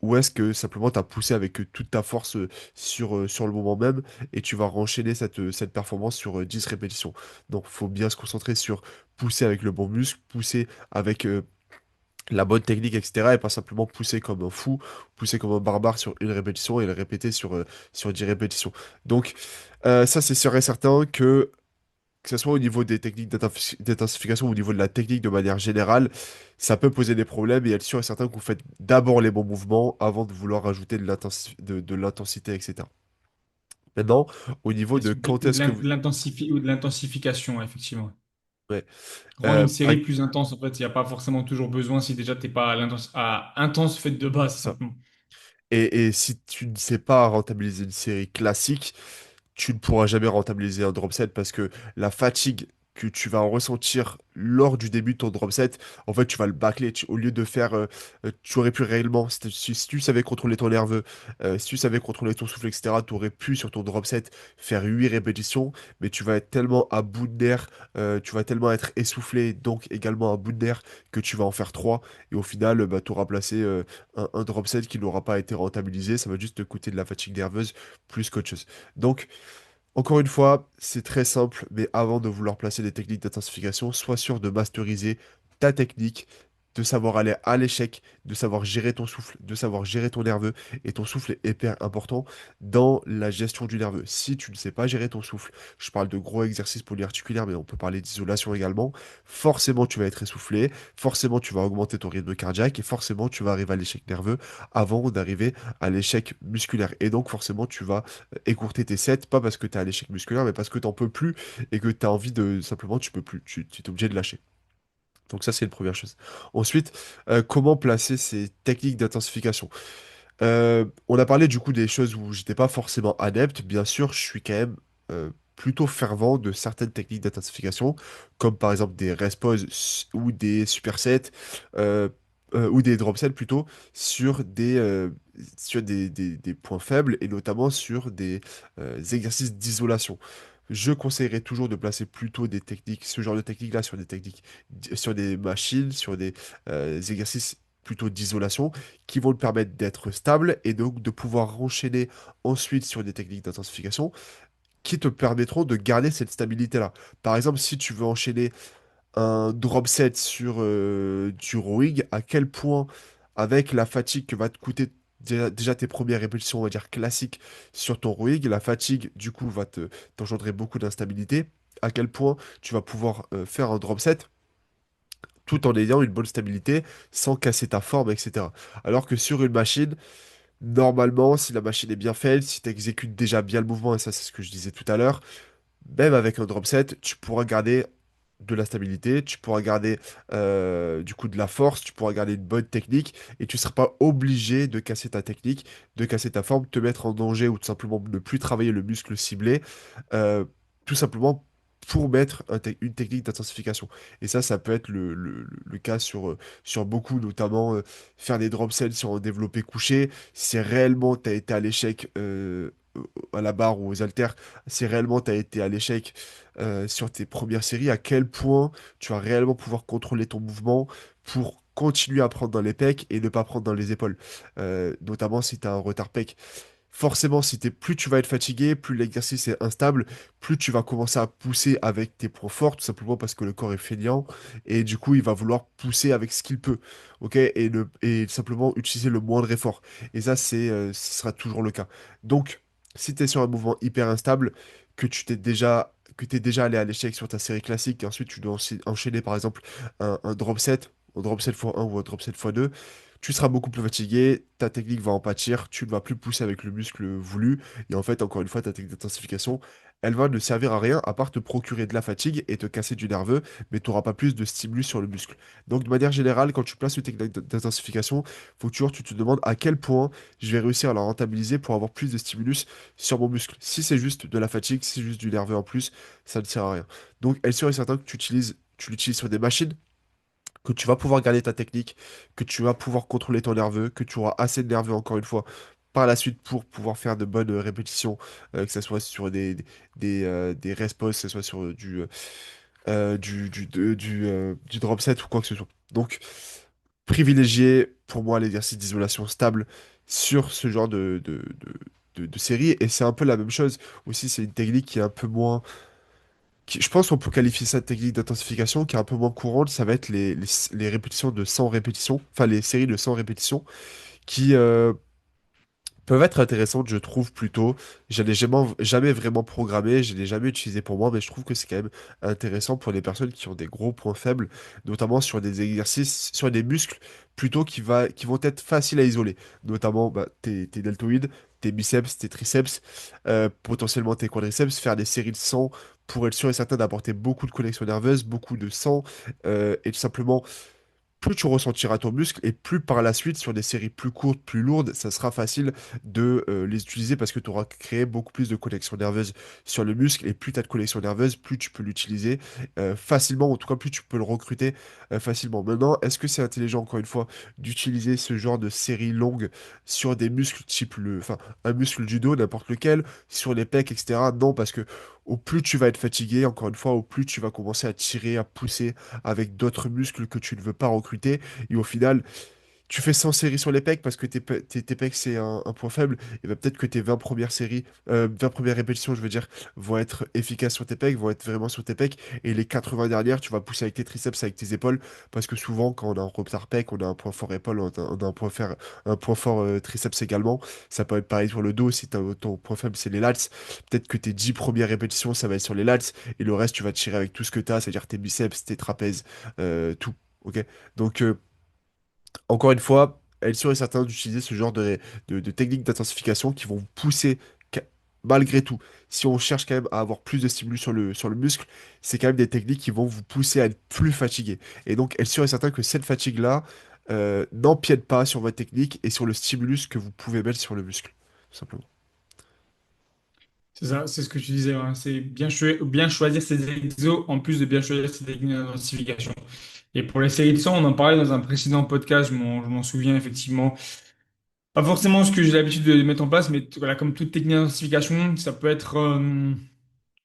A: ou est-ce que simplement tu as poussé avec toute ta force sur le moment même et tu vas renchaîner cette performance sur 10 répétitions. Donc, faut bien se concentrer sur pousser avec le bon muscle, pousser avec la bonne technique, etc. Et pas simplement pousser comme un fou, pousser comme un barbare sur une répétition et le répéter sur 10 répétitions. Donc, ça, c'est sûr et certain que ce soit au niveau des techniques d'intensification ou au niveau de la technique de manière générale, ça peut poser des problèmes et être sûr et certain que vous faites d'abord les bons mouvements avant de vouloir rajouter de l'intensité, etc. Maintenant, au niveau de quand est-ce que vous...
B: Ou de l'intensification, effectivement.
A: Ouais.
B: Rendre une
A: À-
B: série plus intense, en fait, il n'y a pas forcément toujours besoin si déjà t'es pas à intense fait de base,
A: c'est ça.
B: simplement.
A: Et si tu ne sais pas rentabiliser une série classique, tu ne pourras jamais rentabiliser un drop set parce que la fatigue que tu vas en ressentir lors du début de ton drop set, en fait, tu vas le bâcler. Au lieu de faire, tu aurais pu réellement, si tu savais contrôler ton nerveux, si tu savais contrôler ton souffle, etc., tu aurais pu sur ton drop set faire 8 répétitions, mais tu vas être tellement à bout de nerfs, tu vas tellement être essoufflé, donc également à bout de nerfs, que tu vas en faire 3. Et au final, bah, tu auras placé un drop set qui n'aura pas été rentabilisé. Ça va juste te coûter de la fatigue nerveuse plus qu'autre chose. Donc, encore une fois, c'est très simple, mais avant de vouloir placer des techniques d'intensification, sois sûr de masteriser ta technique, de savoir aller à l'échec, de savoir gérer ton souffle, de savoir gérer ton nerveux. Et ton souffle est hyper important dans la gestion du nerveux. Si tu ne sais pas gérer ton souffle, je parle de gros exercices polyarticulaires, mais on peut parler d'isolation également, forcément tu vas être essoufflé, forcément tu vas augmenter ton rythme cardiaque et forcément tu vas arriver à l'échec nerveux avant d'arriver à l'échec musculaire. Et donc forcément tu vas écourter tes sets, pas parce que tu es à l'échec musculaire, mais parce que t'en peux plus et que tu as envie de simplement, tu peux plus, tu es obligé de lâcher. Donc ça, c'est une première chose. Ensuite, comment placer ces techniques d'intensification? On a parlé du coup des choses où j'étais pas forcément adepte. Bien sûr, je suis quand même plutôt fervent de certaines techniques d'intensification, comme par exemple des rest pause ou des supersets, euh, ou des drop sets plutôt, sur des points faibles et notamment sur des exercices d'isolation. Je conseillerais toujours de placer plutôt des techniques, ce genre de techniques-là, sur des techniques, sur des machines, sur des exercices plutôt d'isolation qui vont te permettre d'être stable et donc de pouvoir enchaîner ensuite sur des techniques d'intensification qui te permettront de garder cette stabilité-là. Par exemple, si tu veux enchaîner un drop set sur du rowing, à quel point, avec la fatigue que va te coûter déjà tes premières répétitions, on va dire classiques sur ton rowing, la fatigue, du coup, t'engendrer beaucoup d'instabilité, à quel point tu vas pouvoir faire un drop set tout en ayant une bonne stabilité, sans casser ta forme, etc. Alors que sur une machine, normalement, si la machine est bien faite, si tu exécutes déjà bien le mouvement, et ça c'est ce que je disais tout à l'heure, même avec un drop set, tu pourras garder de la stabilité, tu pourras garder du coup de la force, tu pourras garder une bonne technique, et tu ne seras pas obligé de casser ta technique, de casser ta forme, te mettre en danger ou tout simplement ne plus travailler le muscle ciblé, euh, tout simplement pour mettre une technique d'intensification. Et ça peut être le cas sur beaucoup, notamment faire des drop sets sur un développé couché. Si réellement tu as été à l'échec à la barre ou aux haltères, si réellement tu as été à l'échec sur tes premières séries, à quel point tu vas réellement pouvoir contrôler ton mouvement pour continuer à prendre dans les pecs et ne pas prendre dans les épaules. Notamment si tu as un retard pec. Forcément, plus tu vas être fatigué, plus l'exercice est instable, plus tu vas commencer à pousser avec tes points forts, tout simplement parce que le corps est feignant, et du coup, il va vouloir pousser avec ce qu'il peut, ok? Et simplement utiliser le moindre effort. Et ça, ce sera toujours le cas. Donc, si tu es sur un mouvement hyper instable, que t'es déjà allé à l'échec sur ta série classique, et ensuite tu dois enchaîner par exemple un drop set, un drop set x1 ou un drop set x2, tu seras beaucoup plus fatigué, ta technique va en pâtir, tu ne vas plus pousser avec le muscle voulu, et en fait, encore une fois, ta technique d'intensification, elle va ne servir à rien à part te procurer de la fatigue et te casser du nerveux, mais tu n'auras pas plus de stimulus sur le muscle. Donc, de manière générale, quand tu places une technique d'intensification, faut que toujours tu te demandes à quel point je vais réussir à la rentabiliser pour avoir plus de stimulus sur mon muscle. Si c'est juste de la fatigue, si c'est juste du nerveux en plus, ça ne sert à rien. Donc, elle serait certain que tu l'utilises sur des machines que tu vas pouvoir garder ta technique, que tu vas pouvoir contrôler ton nerveux, que tu auras assez de nerveux encore une fois par la suite pour pouvoir faire de bonnes répétitions, que ce soit sur des responses, que ce soit sur du drop set ou quoi que ce soit. Donc, privilégier pour moi l'exercice d'isolation stable sur ce genre de série. Et c'est un peu la même chose aussi, c'est une technique qui est un peu moins je pense qu'on peut qualifier ça de technique d'intensification qui est un peu moins courante, ça va être les répétitions de 100 répétitions, enfin les séries de 100 répétitions, qui peuvent être intéressantes, je trouve, plutôt. J'en ai jamais vraiment programmé, je l'ai jamais utilisé pour moi, mais je trouve que c'est quand même intéressant pour les personnes qui ont des gros points faibles, notamment sur des exercices, sur des muscles, plutôt qui vont être faciles à isoler, notamment bah, tes deltoïdes, tes biceps, tes triceps, potentiellement tes quadriceps, faire des séries de 100 pour être sûr et certain d'apporter beaucoup de connexion nerveuse, beaucoup de sang, et tout simplement plus tu ressentiras ton muscle et plus par la suite, sur des séries plus courtes, plus lourdes, ça sera facile de les utiliser parce que tu auras créé beaucoup plus de connexion nerveuse sur le muscle et plus tu as de connexion nerveuse, plus tu peux l'utiliser facilement, en tout cas plus tu peux le recruter facilement. Maintenant, est-ce que c'est intelligent, encore une fois, d'utiliser ce genre de séries longues sur des muscles type enfin, un muscle du dos, n'importe lequel, sur les pecs, etc. Non, parce que au plus tu vas être fatigué, encore une fois, au plus tu vas commencer à tirer, à pousser avec d'autres muscles que tu ne veux pas recruter. Et au final, tu fais 100 séries sur les pecs parce que tes pecs, c'est un point faible. Et ben peut-être que tes 20 premières séries, 20 premières répétitions, je veux dire, vont être efficaces sur tes pecs, vont être vraiment sur tes pecs. Et les 80 dernières, tu vas pousser avec tes triceps, avec tes épaules. Parce que souvent, quand on a un retard pec, on a un point fort épaule, on a un point fort triceps également. Ça peut être pareil sur le dos. Si ton point faible, c'est les lats, peut-être que tes 10 premières répétitions, ça va être sur les lats. Et le reste, tu vas tirer avec tout ce que tu as, c'est-à-dire tes biceps, tes trapèzes, tout. Ok? Donc, encore une fois, elle serait certaine d'utiliser ce genre de techniques d'intensification qui vont vous pousser, ca- malgré tout. Si on cherche quand même à avoir plus de stimulus sur le muscle, c'est quand même des techniques qui vont vous pousser à être plus fatigué. Et donc, elle serait certaine que cette fatigue-là n'empiète pas sur votre technique et sur le stimulus que vous pouvez mettre sur le muscle, tout simplement.
B: C'est ça, c'est ce que tu disais, hein. C'est bien choisir ses exos en plus de bien choisir ses techniques d'intensification. Et pour les séries de 100, on en parlait dans un précédent podcast, je m'en souviens effectivement. Pas forcément ce que j'ai l'habitude de mettre en place, mais voilà, comme toute technique d'intensification, ça peut être,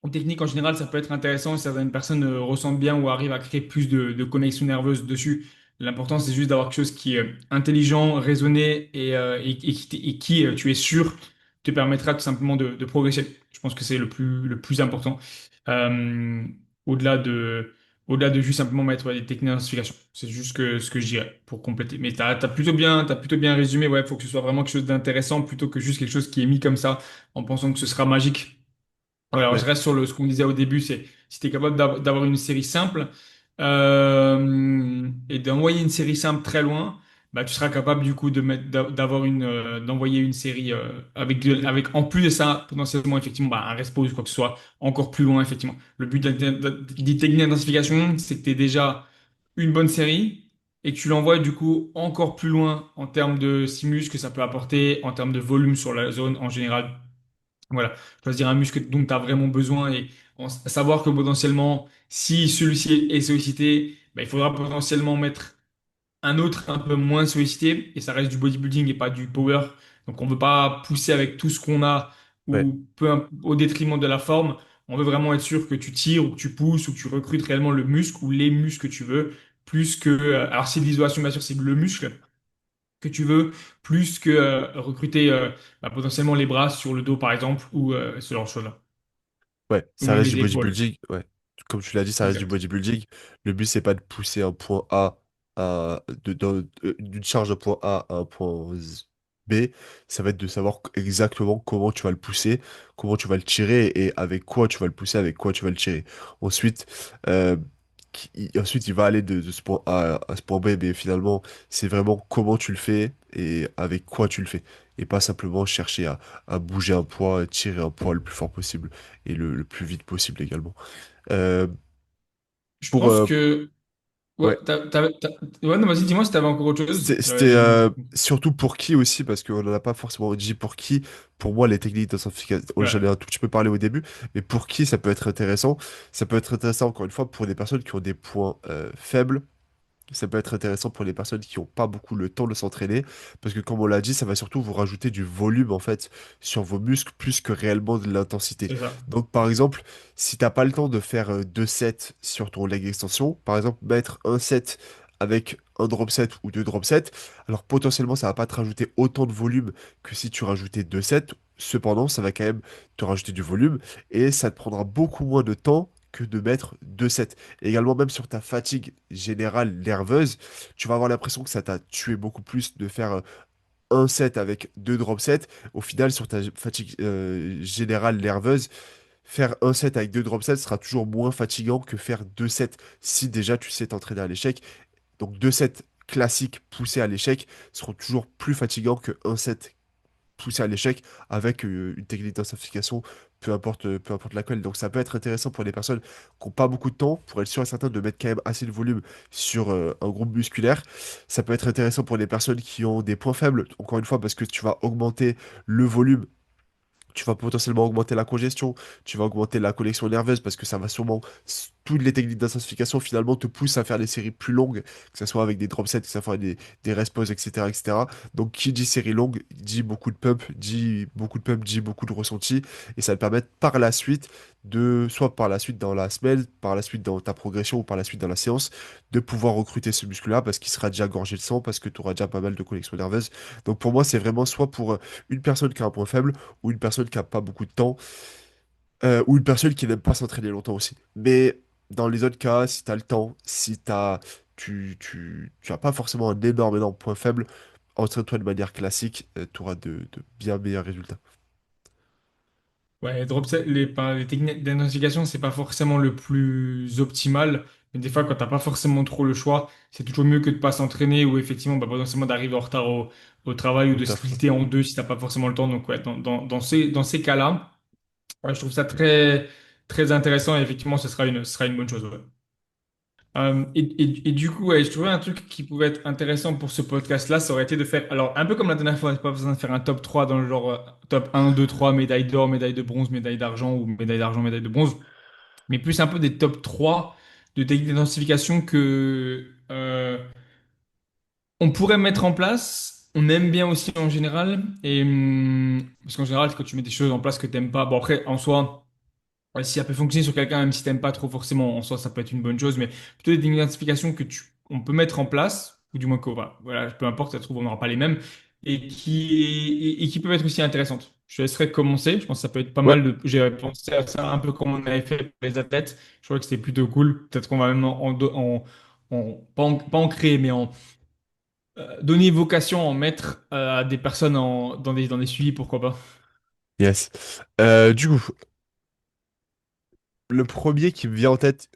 B: ou technique en général, ça peut être intéressant si certaines personnes ressentent bien ou arrivent à créer plus de connexion nerveuse dessus. L'important, c'est juste d'avoir quelque chose qui est intelligent, raisonné et qui, tu es sûr, te permettra tout simplement de progresser. Je pense que c'est le plus important. Euh, au-delà de, au-delà de juste simplement mettre des techniques d'intensification. C'est juste ce que je dirais pour compléter. Mais t'as plutôt bien résumé. Ouais, faut que ce soit vraiment quelque chose d'intéressant plutôt que juste quelque chose qui est mis comme ça en pensant que ce sera magique. Alors, je
A: Ouais,
B: reste sur ce qu'on disait au début, c'est si tu es capable d'avoir une série simple et d'envoyer une série simple très loin, bah, tu seras capable du coup d'envoyer une série avec en plus de ça potentiellement effectivement bah, un respo ou quoi que ce soit encore plus loin effectivement. Le but des techniques d'intensification, c'est que tu aies déjà une bonne série et que tu l'envoies du coup encore plus loin en termes de stimulus que ça peut apporter, en termes de volume sur la zone en général. Voilà, choisir un muscle dont tu as vraiment besoin et savoir que potentiellement, si celui-ci est sollicité, bah, il faudra potentiellement mettre un autre un peu moins sollicité et ça reste du bodybuilding et pas du power. Donc on ne veut pas pousser avec tout ce qu'on a ou
A: Ouais.
B: au détriment de la forme. On veut vraiment être sûr que tu tires ou que tu pousses ou que tu recrutes réellement le muscle ou les muscles que tu veux, plus que, alors si l'isolation, bien sûr, c'est le muscle que tu veux, plus que recruter potentiellement les bras sur le dos, par exemple, ou ce genre de choses-là.
A: Ouais,
B: Ou
A: ça
B: même
A: reste du
B: les épaules.
A: bodybuilding. Ouais. Comme tu l'as dit, ça reste du
B: Exact.
A: bodybuilding. Le but, c'est pas de pousser un point A d'une charge de point A à un point B. Ça va être de savoir exactement comment tu vas le pousser, comment tu vas le tirer et avec quoi tu vas le pousser, avec quoi tu vas le tirer. Ensuite, euh, ensuite il va aller de ce point A à ce point B, mais finalement, c'est vraiment comment tu le fais et avec quoi tu le fais. Et pas simplement chercher à bouger un poids, tirer un poids le plus fort possible et le plus vite possible également. Euh,
B: Je
A: pour
B: pense que... Ouais,
A: ouais,
B: ouais, non, vas-y, dis-moi si t'avais encore autre chose.
A: c'était
B: J'ai une...
A: surtout pour qui aussi, parce qu'on n'en a pas forcément dit pour qui. Pour moi, les techniques d'intensification, j'en ai
B: Ouais,
A: un tout petit peu parlé au début, mais pour qui ça peut être intéressant? Ça peut être intéressant encore une fois pour des personnes qui ont des points faibles. Ça peut être intéressant pour les personnes qui n'ont pas beaucoup le temps de s'entraîner, parce que comme on l'a dit, ça va surtout vous rajouter du volume en fait sur vos muscles plus que réellement de l'intensité.
B: c'est ça.
A: Donc par exemple, si t'as pas le temps de faire deux sets sur ton leg extension, par exemple mettre un set avec un drop set ou deux drop sets, alors potentiellement ça va pas te rajouter autant de volume que si tu rajoutais deux sets. Cependant, ça va quand même te rajouter du volume et ça te prendra beaucoup moins de temps que de mettre deux sets. Et également, même sur ta fatigue générale nerveuse, tu vas avoir l'impression que ça t'a tué beaucoup plus de faire un set avec deux drop sets. Au final, sur ta fatigue générale nerveuse, faire un set avec deux drop sets sera toujours moins fatigant que faire deux sets si déjà tu sais t'entraîner à l'échec. Donc deux sets classiques poussés à l'échec seront toujours plus fatigants que un set poussé à l'échec avec une technique d'intensification, peu importe laquelle. Donc ça peut être intéressant pour les personnes qui n'ont pas beaucoup de temps, pour être sûr et certain de mettre quand même assez de volume sur un groupe musculaire. Ça peut être intéressant pour les personnes qui ont des points faibles, encore une fois, parce que tu vas augmenter le volume. Tu vas potentiellement augmenter la congestion, tu vas augmenter la connexion nerveuse parce que ça va sûrement, toutes les techniques d'intensification finalement te poussent à faire des séries plus longues, que ce soit avec des drop sets, que ce soit des rest pauses, etc., etc. Donc qui dit série longue dit beaucoup de pump, dit beaucoup de ressenti et ça te permet par la suite soit par la suite dans la semaine, par la suite dans ta progression ou par la suite dans la séance, de pouvoir recruter ce muscle-là parce qu'il sera déjà gorgé de sang, parce que tu auras déjà pas mal de connexion nerveuse. Donc pour moi, c'est vraiment soit pour une personne qui a un point faible, ou une personne qui a pas beaucoup de temps, ou une personne qui n'aime pas s'entraîner longtemps aussi. Mais dans les autres cas, si tu as le temps, si tu as pas forcément un énorme, énorme point faible, entraîne-toi de manière classique, tu auras de bien meilleurs résultats.
B: Ouais, les techniques d'intensification, c'est pas forcément le plus optimal. Mais des fois, quand t'as pas forcément trop le choix, c'est toujours mieux que de pas s'entraîner ou effectivement, potentiellement d'arriver en retard au travail ou
A: Au
B: de
A: taf, ouais.
B: splitter en deux si t'as pas forcément le temps. Donc, ouais, dans ces cas-là, ouais, je trouve ça très, très intéressant et effectivement, ce sera une bonne chose. Ouais. Et du coup, ouais, je trouvais un truc qui pouvait être intéressant pour ce podcast-là, ça aurait été de faire, alors un peu comme la dernière fois, pas besoin de faire un top 3 dans le genre top un 2 3 médaille d'or, médaille de bronze, médaille d'argent ou médaille d'argent, médaille de bronze, mais plus un peu des top 3 de techniques d'identification que on pourrait mettre en place. On aime bien aussi en général, parce qu'en général, quand tu mets des choses en place que t'aimes pas, bon après, en soi. Ouais, si ça peut fonctionner sur quelqu'un, même si t'aimes pas trop forcément, en soi, ça peut être une bonne chose, mais plutôt des identifications on peut mettre en place, ou du moins que, voilà, peu importe, ça se trouve, on n'aura pas les mêmes, et qui peuvent être aussi intéressantes. Je te laisserai commencer. Je pense que ça peut être pas
A: Ouais,
B: mal de, j'ai pensé à ça un peu comme on avait fait pour les athlètes. Je crois que c'était plutôt cool. Peut-être qu'on va même pas en créer, mais en donner vocation, en mettre à des personnes dans des suivis, pourquoi pas.
A: yes. Du coup, le premier qui me vient en tête,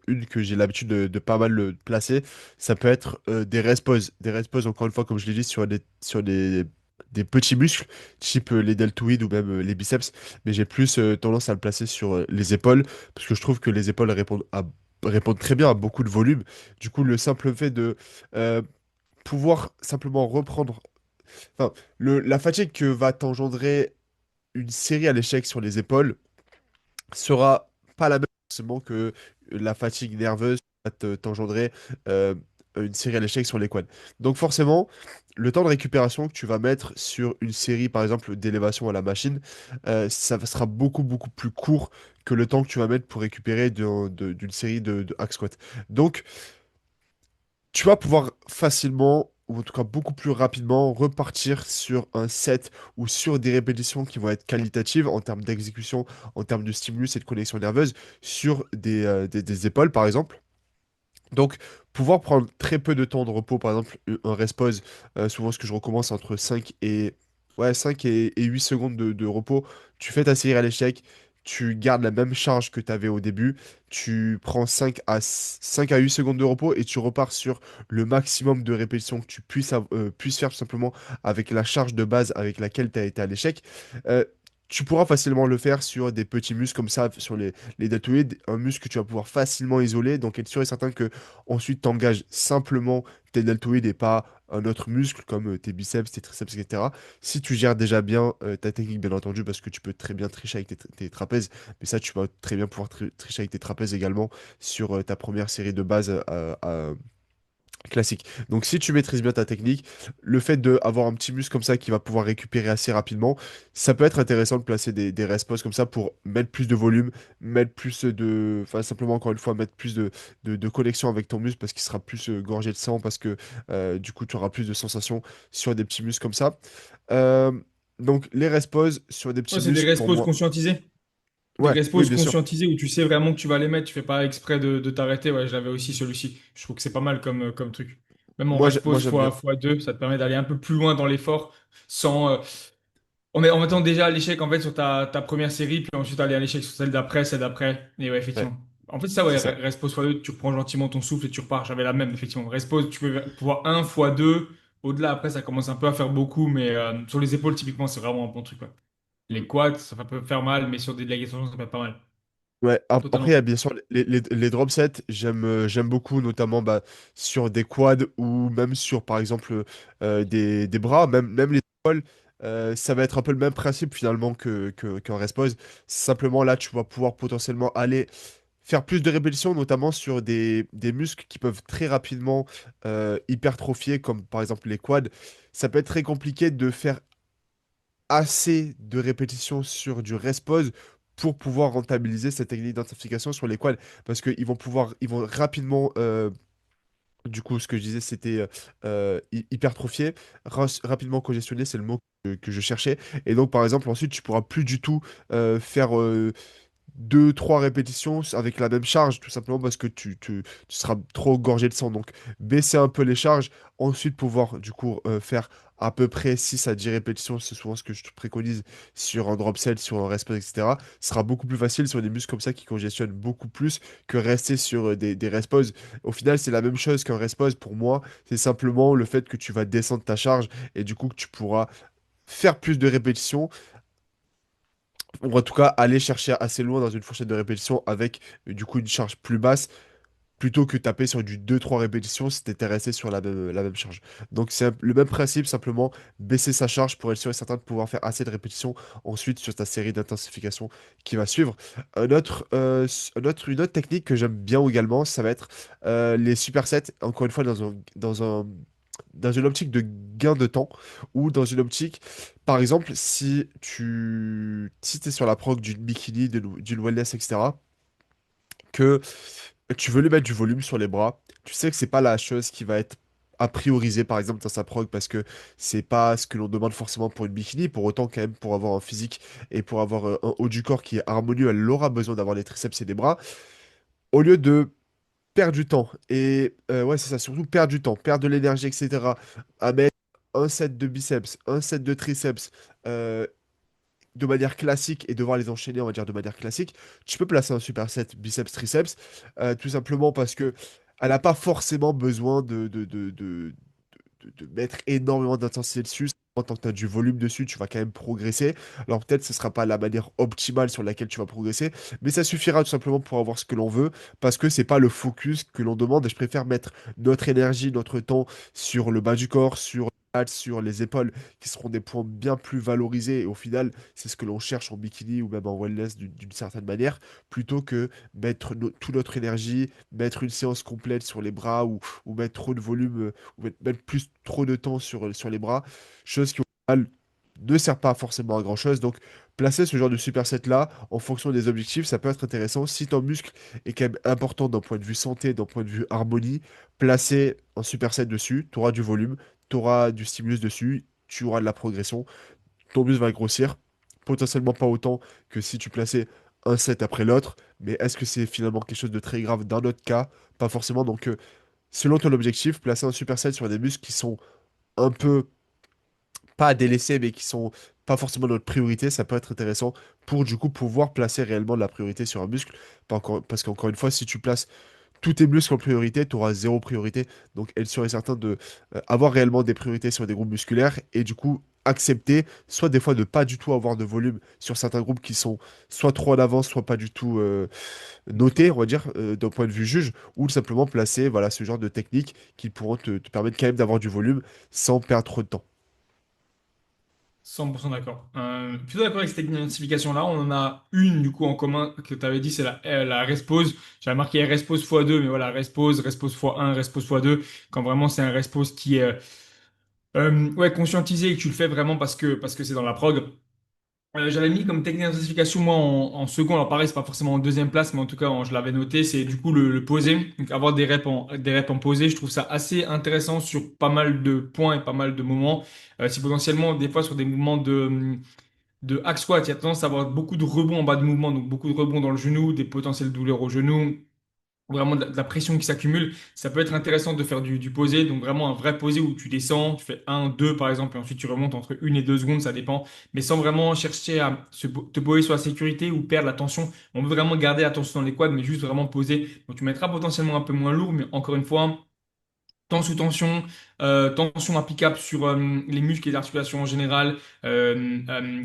A: une que j'ai l'habitude de pas mal le placer, ça peut être des rest pause. Des rest pause, encore une fois, comme je l'ai dit, des petits muscles, type les deltoïdes ou même les biceps. Mais j'ai plus tendance à le placer sur les épaules, parce que je trouve que les épaules répondent très bien à beaucoup de volume. Du coup, le simple fait de euh, pouvoir simplement reprendre. Enfin, la fatigue que va t'engendrer une série à l'échec sur les épaules sera pas la même forcément que la fatigue nerveuse va t'engendrer. une série à l'échec sur les quads. Donc forcément, le temps de récupération que tu vas mettre sur une série, par exemple, d'élévation à la machine, sera beaucoup, beaucoup plus court que le temps que tu vas mettre pour récupérer d'une série de hack squat. Donc, tu vas pouvoir facilement, ou en tout cas beaucoup plus rapidement, repartir sur un set ou sur des répétitions qui vont être qualitatives en termes d'exécution, en termes de stimulus et de connexion nerveuse, sur des épaules, par exemple. Donc, pouvoir prendre très peu de temps de repos, par exemple, un rest pause, souvent ce que je recommence entre 5 et 8 secondes de repos. Tu fais ta série à l'échec, tu gardes la même charge que tu avais au début, tu prends 5 à 8 secondes de repos et tu repars sur le maximum de répétitions que tu puisses faire tout simplement avec la charge de base avec laquelle tu as été à l'échec. Euh, Tu pourras facilement le faire sur des petits muscles comme ça, sur les deltoïdes, un muscle que tu vas pouvoir facilement isoler. Donc, être sûr et certain que ensuite, tu engages simplement tes deltoïdes et pas un autre muscle comme tes biceps, tes triceps, etc. Si tu gères déjà bien ta technique, bien entendu, parce que tu peux très bien tricher avec tes trapèzes, mais ça, tu vas très bien pouvoir tricher avec tes trapèzes également sur ta première série de base classique. Donc si tu maîtrises bien ta technique, le fait d'avoir un petit muscle comme ça qui va pouvoir récupérer assez rapidement, ça peut être intéressant de placer des rest pause comme ça pour mettre plus de volume, mettre plus de... Enfin simplement encore une fois, mettre plus de connexion avec ton muscle parce qu'il sera plus gorgé de sang, parce que du coup tu auras plus de sensations sur des petits muscles comme ça. Euh, donc les rest pause sur des
B: Ouais,
A: petits
B: c'est des
A: muscles
B: rest
A: pour
B: pauses
A: moi.
B: conscientisés. Des
A: Ouais, oui
B: respos
A: bien sûr.
B: conscientisés où tu sais vraiment que tu vas les mettre, tu fais pas exprès de t'arrêter. Ouais, j'avais aussi celui-ci. Je trouve que c'est pas mal comme truc. Même en
A: Moi
B: respose
A: j'aime bien.
B: fois 2 ça te permet d'aller un peu plus loin dans l'effort sans, en mettant déjà à l'échec en fait sur ta première série, puis ensuite aller à l'échec sur celle d'après. Et ouais,
A: Ouais,
B: effectivement. En fait, ça,
A: c'est
B: ouais,
A: ça.
B: respose fois 2 tu reprends gentiment ton souffle et tu repars. J'avais la même, effectivement. Respose, tu peux pouvoir un fois 2. Au-delà, après, ça commence un peu à faire beaucoup, mais sur les épaules, typiquement, c'est vraiment un bon truc, quoi. Les quads, ça peut faire mal, mais sur des délégations, ça peut être pas mal.
A: Ouais, après, il y
B: Totalement.
A: a bien sûr les drop sets, j'aime beaucoup, notamment bah, sur des quads ou même sur, par exemple, des bras, même les épaules. Ça va être un peu le même principe finalement qu'un rest pause. Simplement, là, tu vas pouvoir potentiellement aller faire plus de répétitions, notamment sur des muscles qui peuvent très rapidement hypertrophier, comme par exemple les quads. Ça peut être très compliqué de faire assez de répétitions sur du rest pause pour pouvoir rentabiliser cette technique d'identification sur les quads. Parce ils vont rapidement, du coup, ce que je disais, c'était hypertrophier, rapidement congestionner, c'est le mot que je cherchais. Et donc, par exemple, ensuite, tu pourras plus du tout faire deux, trois répétitions avec la même charge, tout simplement parce que tu seras trop gorgé de sang. Donc, baisser un peu les charges, ensuite pouvoir, du coup, faire à peu près 6 à 10 répétitions, c'est souvent ce que je te préconise sur un drop set, sur un rest pause, etc. Ce sera beaucoup plus facile sur des muscles comme ça qui congestionnent beaucoup plus que rester sur des rest pauses. Au final, c'est la même chose qu'un rest pause pour moi, c'est simplement le fait que tu vas descendre ta charge et du coup que tu pourras faire plus de répétitions ou en tout cas aller chercher assez loin dans une fourchette de répétition avec du coup une charge plus basse plutôt que taper sur du 2-3 répétitions si tu étais resté sur la même charge. Donc c'est le même principe, simplement baisser sa charge pour être sûr et certain de pouvoir faire assez de répétitions ensuite sur ta série d'intensification qui va suivre. Une autre technique que j'aime bien également, ça va être les supersets, encore une fois dans une optique de gain de temps ou dans une optique, par exemple, si tu es sur la prog d'une bikini, d'une wellness, etc., que tu veux lui mettre du volume sur les bras, tu sais que c'est pas la chose qui va être à prioriser, par exemple, dans sa prog, parce que c'est pas ce que l'on demande forcément pour une bikini. Pour autant, quand même, pour avoir un physique et pour avoir un haut du corps qui est harmonieux, elle aura besoin d'avoir des triceps et des bras. Au lieu de perdre du temps, et ouais, c'est ça, surtout perdre du temps, perdre de l'énergie, etc., à mettre un set de biceps, un set de triceps, euh, de manière classique et devoir les enchaîner, on va dire de manière classique, tu peux placer un superset biceps-triceps, tout simplement parce que elle n'a pas forcément besoin de mettre énormément d'intensité dessus. En tant que tu as du volume dessus, tu vas quand même progresser. Alors peut-être ce ne sera pas la manière optimale sur laquelle tu vas progresser, mais ça suffira tout simplement pour avoir ce que l'on veut, parce que c'est pas le focus que l'on demande, et je préfère mettre notre énergie, notre temps sur le bas du corps, sur sur les épaules, qui seront des points bien plus valorisés. Et au final, c'est ce que l'on cherche en bikini ou même en wellness d'une certaine manière, plutôt que mettre toute notre énergie, mettre une séance complète sur les bras ou mettre trop de volume, ou mettre plus trop de temps sur les bras, chose qui au final ne sert pas forcément à grand-chose. Donc, placer ce genre de superset-là en fonction des objectifs, ça peut être intéressant. Si ton muscle est quand même important d'un point de vue santé, d'un point de vue harmonie, placer un superset dessus, tu auras du volume, tu auras du stimulus dessus, tu auras de la progression, ton muscle va grossir, potentiellement pas autant que si tu plaçais un set après l'autre, mais est-ce que c'est finalement quelque chose de très grave dans notre cas? Pas forcément. Donc, selon ton objectif, placer un superset sur des muscles qui sont un peu pas à délaisser, mais qui sont pas forcément notre priorité, ça peut être intéressant pour du coup pouvoir placer réellement de la priorité sur un muscle. Parce qu'encore une fois, si tu places tous tes muscles en priorité, tu auras zéro priorité. Donc être sûr et certain de avoir réellement des priorités sur des groupes musculaires et du coup accepter soit des fois de pas du tout avoir de volume sur certains groupes qui sont soit trop en avance, soit pas du tout notés, on va dire, d'un point de vue juge, ou simplement placer voilà, ce genre de techniques qui pourront te permettre quand même d'avoir du volume sans perdre trop de temps.
B: 100% d'accord. Plutôt d'accord avec cette identification-là. On en a une du coup en commun que tu avais dit, c'est la rest-pause. J'avais marqué rest-pause x2, mais voilà, rest-pause x1, rest-pause x2. Quand vraiment c'est un rest-pause qui est ouais, conscientisé et que tu le fais vraiment parce que c'est dans la prog. J'avais mis comme technique d'intensification moi en second. Alors pareil, c'est pas forcément en deuxième place, mais en tout cas, je l'avais noté. C'est du coup le poser. Donc avoir des reps en posé, je trouve ça assez intéressant sur pas mal de points et pas mal de moments. Si potentiellement, des fois, sur des mouvements de hack squat, il y a tendance à avoir beaucoup de rebonds en bas de mouvement, donc beaucoup de rebonds dans le genou, des potentielles douleurs au genou, vraiment de la pression qui s'accumule. Ça peut être intéressant de faire du posé, donc vraiment un vrai posé où tu descends, tu fais un 2 par exemple, et ensuite tu remontes entre 1 et 2 secondes, ça dépend, mais sans vraiment chercher à te poser sur la sécurité ou perdre la tension. On veut vraiment garder la tension dans les quads, mais juste vraiment poser. Donc tu mettras potentiellement un peu moins lourd, mais encore une fois, temps sous tension, tension applicable sur les muscles et les articulations en général,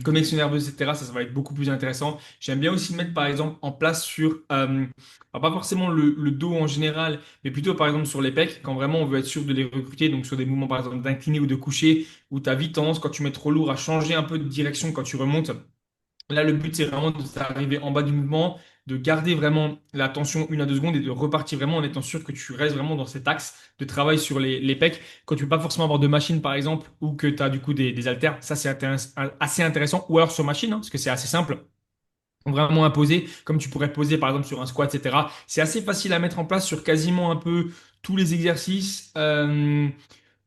B: connexion nerveuse, etc. Ça va être beaucoup plus intéressant. J'aime bien aussi mettre par exemple en place sur, alors pas forcément le dos en général, mais plutôt par exemple sur les pecs, quand vraiment on veut être sûr de les recruter, donc sur des mouvements par exemple d'incliné ou de coucher, où tu as vite tendance quand tu mets trop lourd à changer un peu de direction quand tu remontes. Là, le but, c'est vraiment d'arriver en bas du mouvement, de garder vraiment la tension 1 à 2 secondes et de repartir vraiment en étant sûr que tu restes vraiment dans cet axe de travail sur les pecs. Quand tu ne veux pas forcément avoir de machine, par exemple, ou que tu as du coup des haltères, ça, c'est assez intéressant. Ou alors sur machine, hein, parce que c'est assez simple. Vraiment imposé, comme tu pourrais poser par exemple sur un squat, etc. C'est assez facile à mettre en place sur quasiment un peu tous les exercices.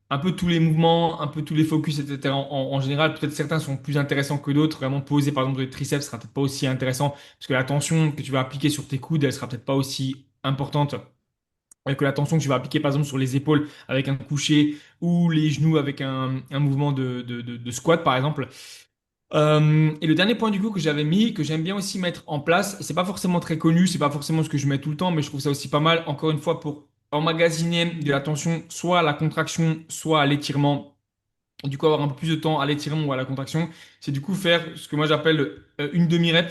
B: Un peu tous les mouvements, un peu tous les focus, etc. En général, peut-être certains sont plus intéressants que d'autres. Vraiment poser, par exemple, des triceps sera peut-être pas aussi intéressant parce que la tension que tu vas appliquer sur tes coudes, elle sera peut-être pas aussi importante que la tension que tu vas appliquer, par exemple, sur les épaules avec un coucher ou les genoux avec un mouvement de squat, par exemple. Et le dernier point du coup que j'avais mis, que j'aime bien aussi mettre en place, c'est pas forcément très connu, c'est pas forcément ce que je mets tout le temps, mais je trouve ça aussi pas mal, encore une fois, pour emmagasiner de la tension, soit à la contraction, soit à l'étirement. Et du coup, avoir un peu plus de temps à l'étirement ou à la contraction, c'est du coup faire ce que moi j'appelle une demi-rep.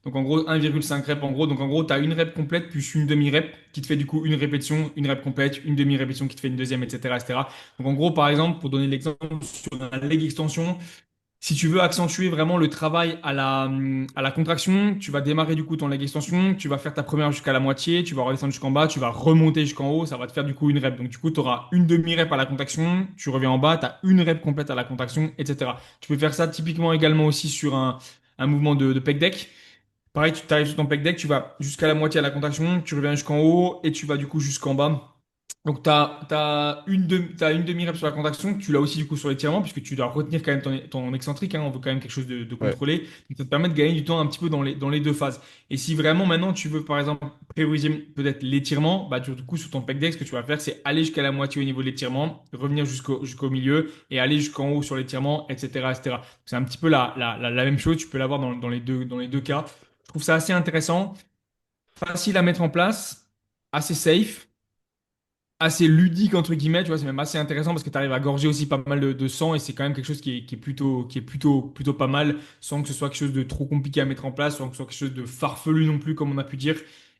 B: Donc en gros, 1,5 rep en gros. Donc en gros, tu as une rep complète plus une demi-rep qui te fait du coup une répétition, une rep complète, une demi-répétition qui te fait une deuxième, etc., etc. Donc en gros, par exemple, pour donner l'exemple sur un leg extension, si tu veux accentuer vraiment le travail à la contraction, tu vas démarrer du coup ton leg extension, tu vas faire ta première jusqu'à la moitié, tu vas redescendre jusqu'en bas, tu vas remonter jusqu'en haut, ça va te faire du coup une rep. Donc du coup, tu auras une demi-rep à la contraction, tu reviens en bas, tu as une rep complète à la contraction, etc. Tu peux faire ça typiquement également aussi sur un mouvement de pec deck. Pareil, tu arrives sur ton pec deck, tu vas jusqu'à la moitié à la contraction, tu reviens jusqu'en haut et tu vas du coup jusqu'en bas. Donc, t'as une demi-rep sur la contraction, tu l'as aussi du coup sur l'étirement, puisque tu dois retenir quand même ton excentrique, hein, on veut quand même quelque chose de
A: Ouais.
B: contrôlé. Donc, ça te permet de gagner du temps un petit peu dans les deux phases. Et si vraiment maintenant tu veux, par exemple, prioriser peut-être l'étirement, bah, du coup, sur ton pec deck, ce que tu vas faire, c'est aller jusqu'à la moitié au niveau de l'étirement, revenir jusqu'au milieu et aller jusqu'en haut sur l'étirement, etc., etc. C'est un petit peu la même chose, tu peux l'avoir dans les deux cas. Je trouve ça assez intéressant, facile à mettre en place, assez safe, assez ludique entre guillemets, tu vois, c'est même assez intéressant parce que tu arrives à gorger aussi pas mal de sang et c'est quand même quelque chose qui est plutôt pas mal sans que ce soit quelque chose de trop compliqué à mettre en place, sans que ce soit quelque chose de farfelu non plus comme on a pu dire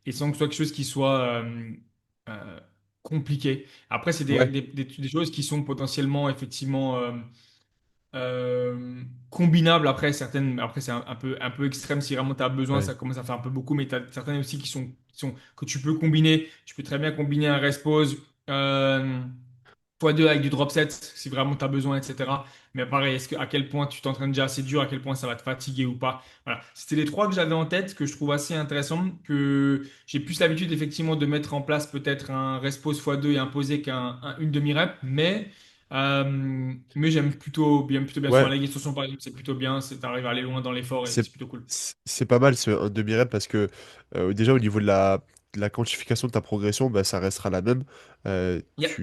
B: et sans que ce soit quelque chose qui soit compliqué. Après, c'est
A: Ouais,
B: des choses qui sont potentiellement, effectivement, combinables. Après, certaines, après c'est un peu extrême si vraiment tu as besoin,
A: ouais.
B: ça commence à faire un peu beaucoup, mais tu as certaines aussi que tu peux combiner. Tu peux très bien combiner un rest pause. X2 avec du drop set si vraiment tu as besoin, etc. Mais pareil, à quel point tu t'entraînes déjà assez dur, à quel point ça va te fatiguer ou pas. Voilà. C'était les trois que j'avais en tête, que je trouve assez intéressants, que j'ai plus l'habitude effectivement de mettre en place peut-être un rest pause x2 et imposer une demi-rep, mais j'aime plutôt bien sur
A: Ouais,
B: un leg extension par exemple, c'est plutôt bien, t'arrives à aller loin dans l'effort et
A: c'est
B: c'est plutôt cool.
A: c'est pas mal ce un demi-rep parce que déjà au niveau de la quantification de ta progression, bah, ça restera la même.
B: Yep.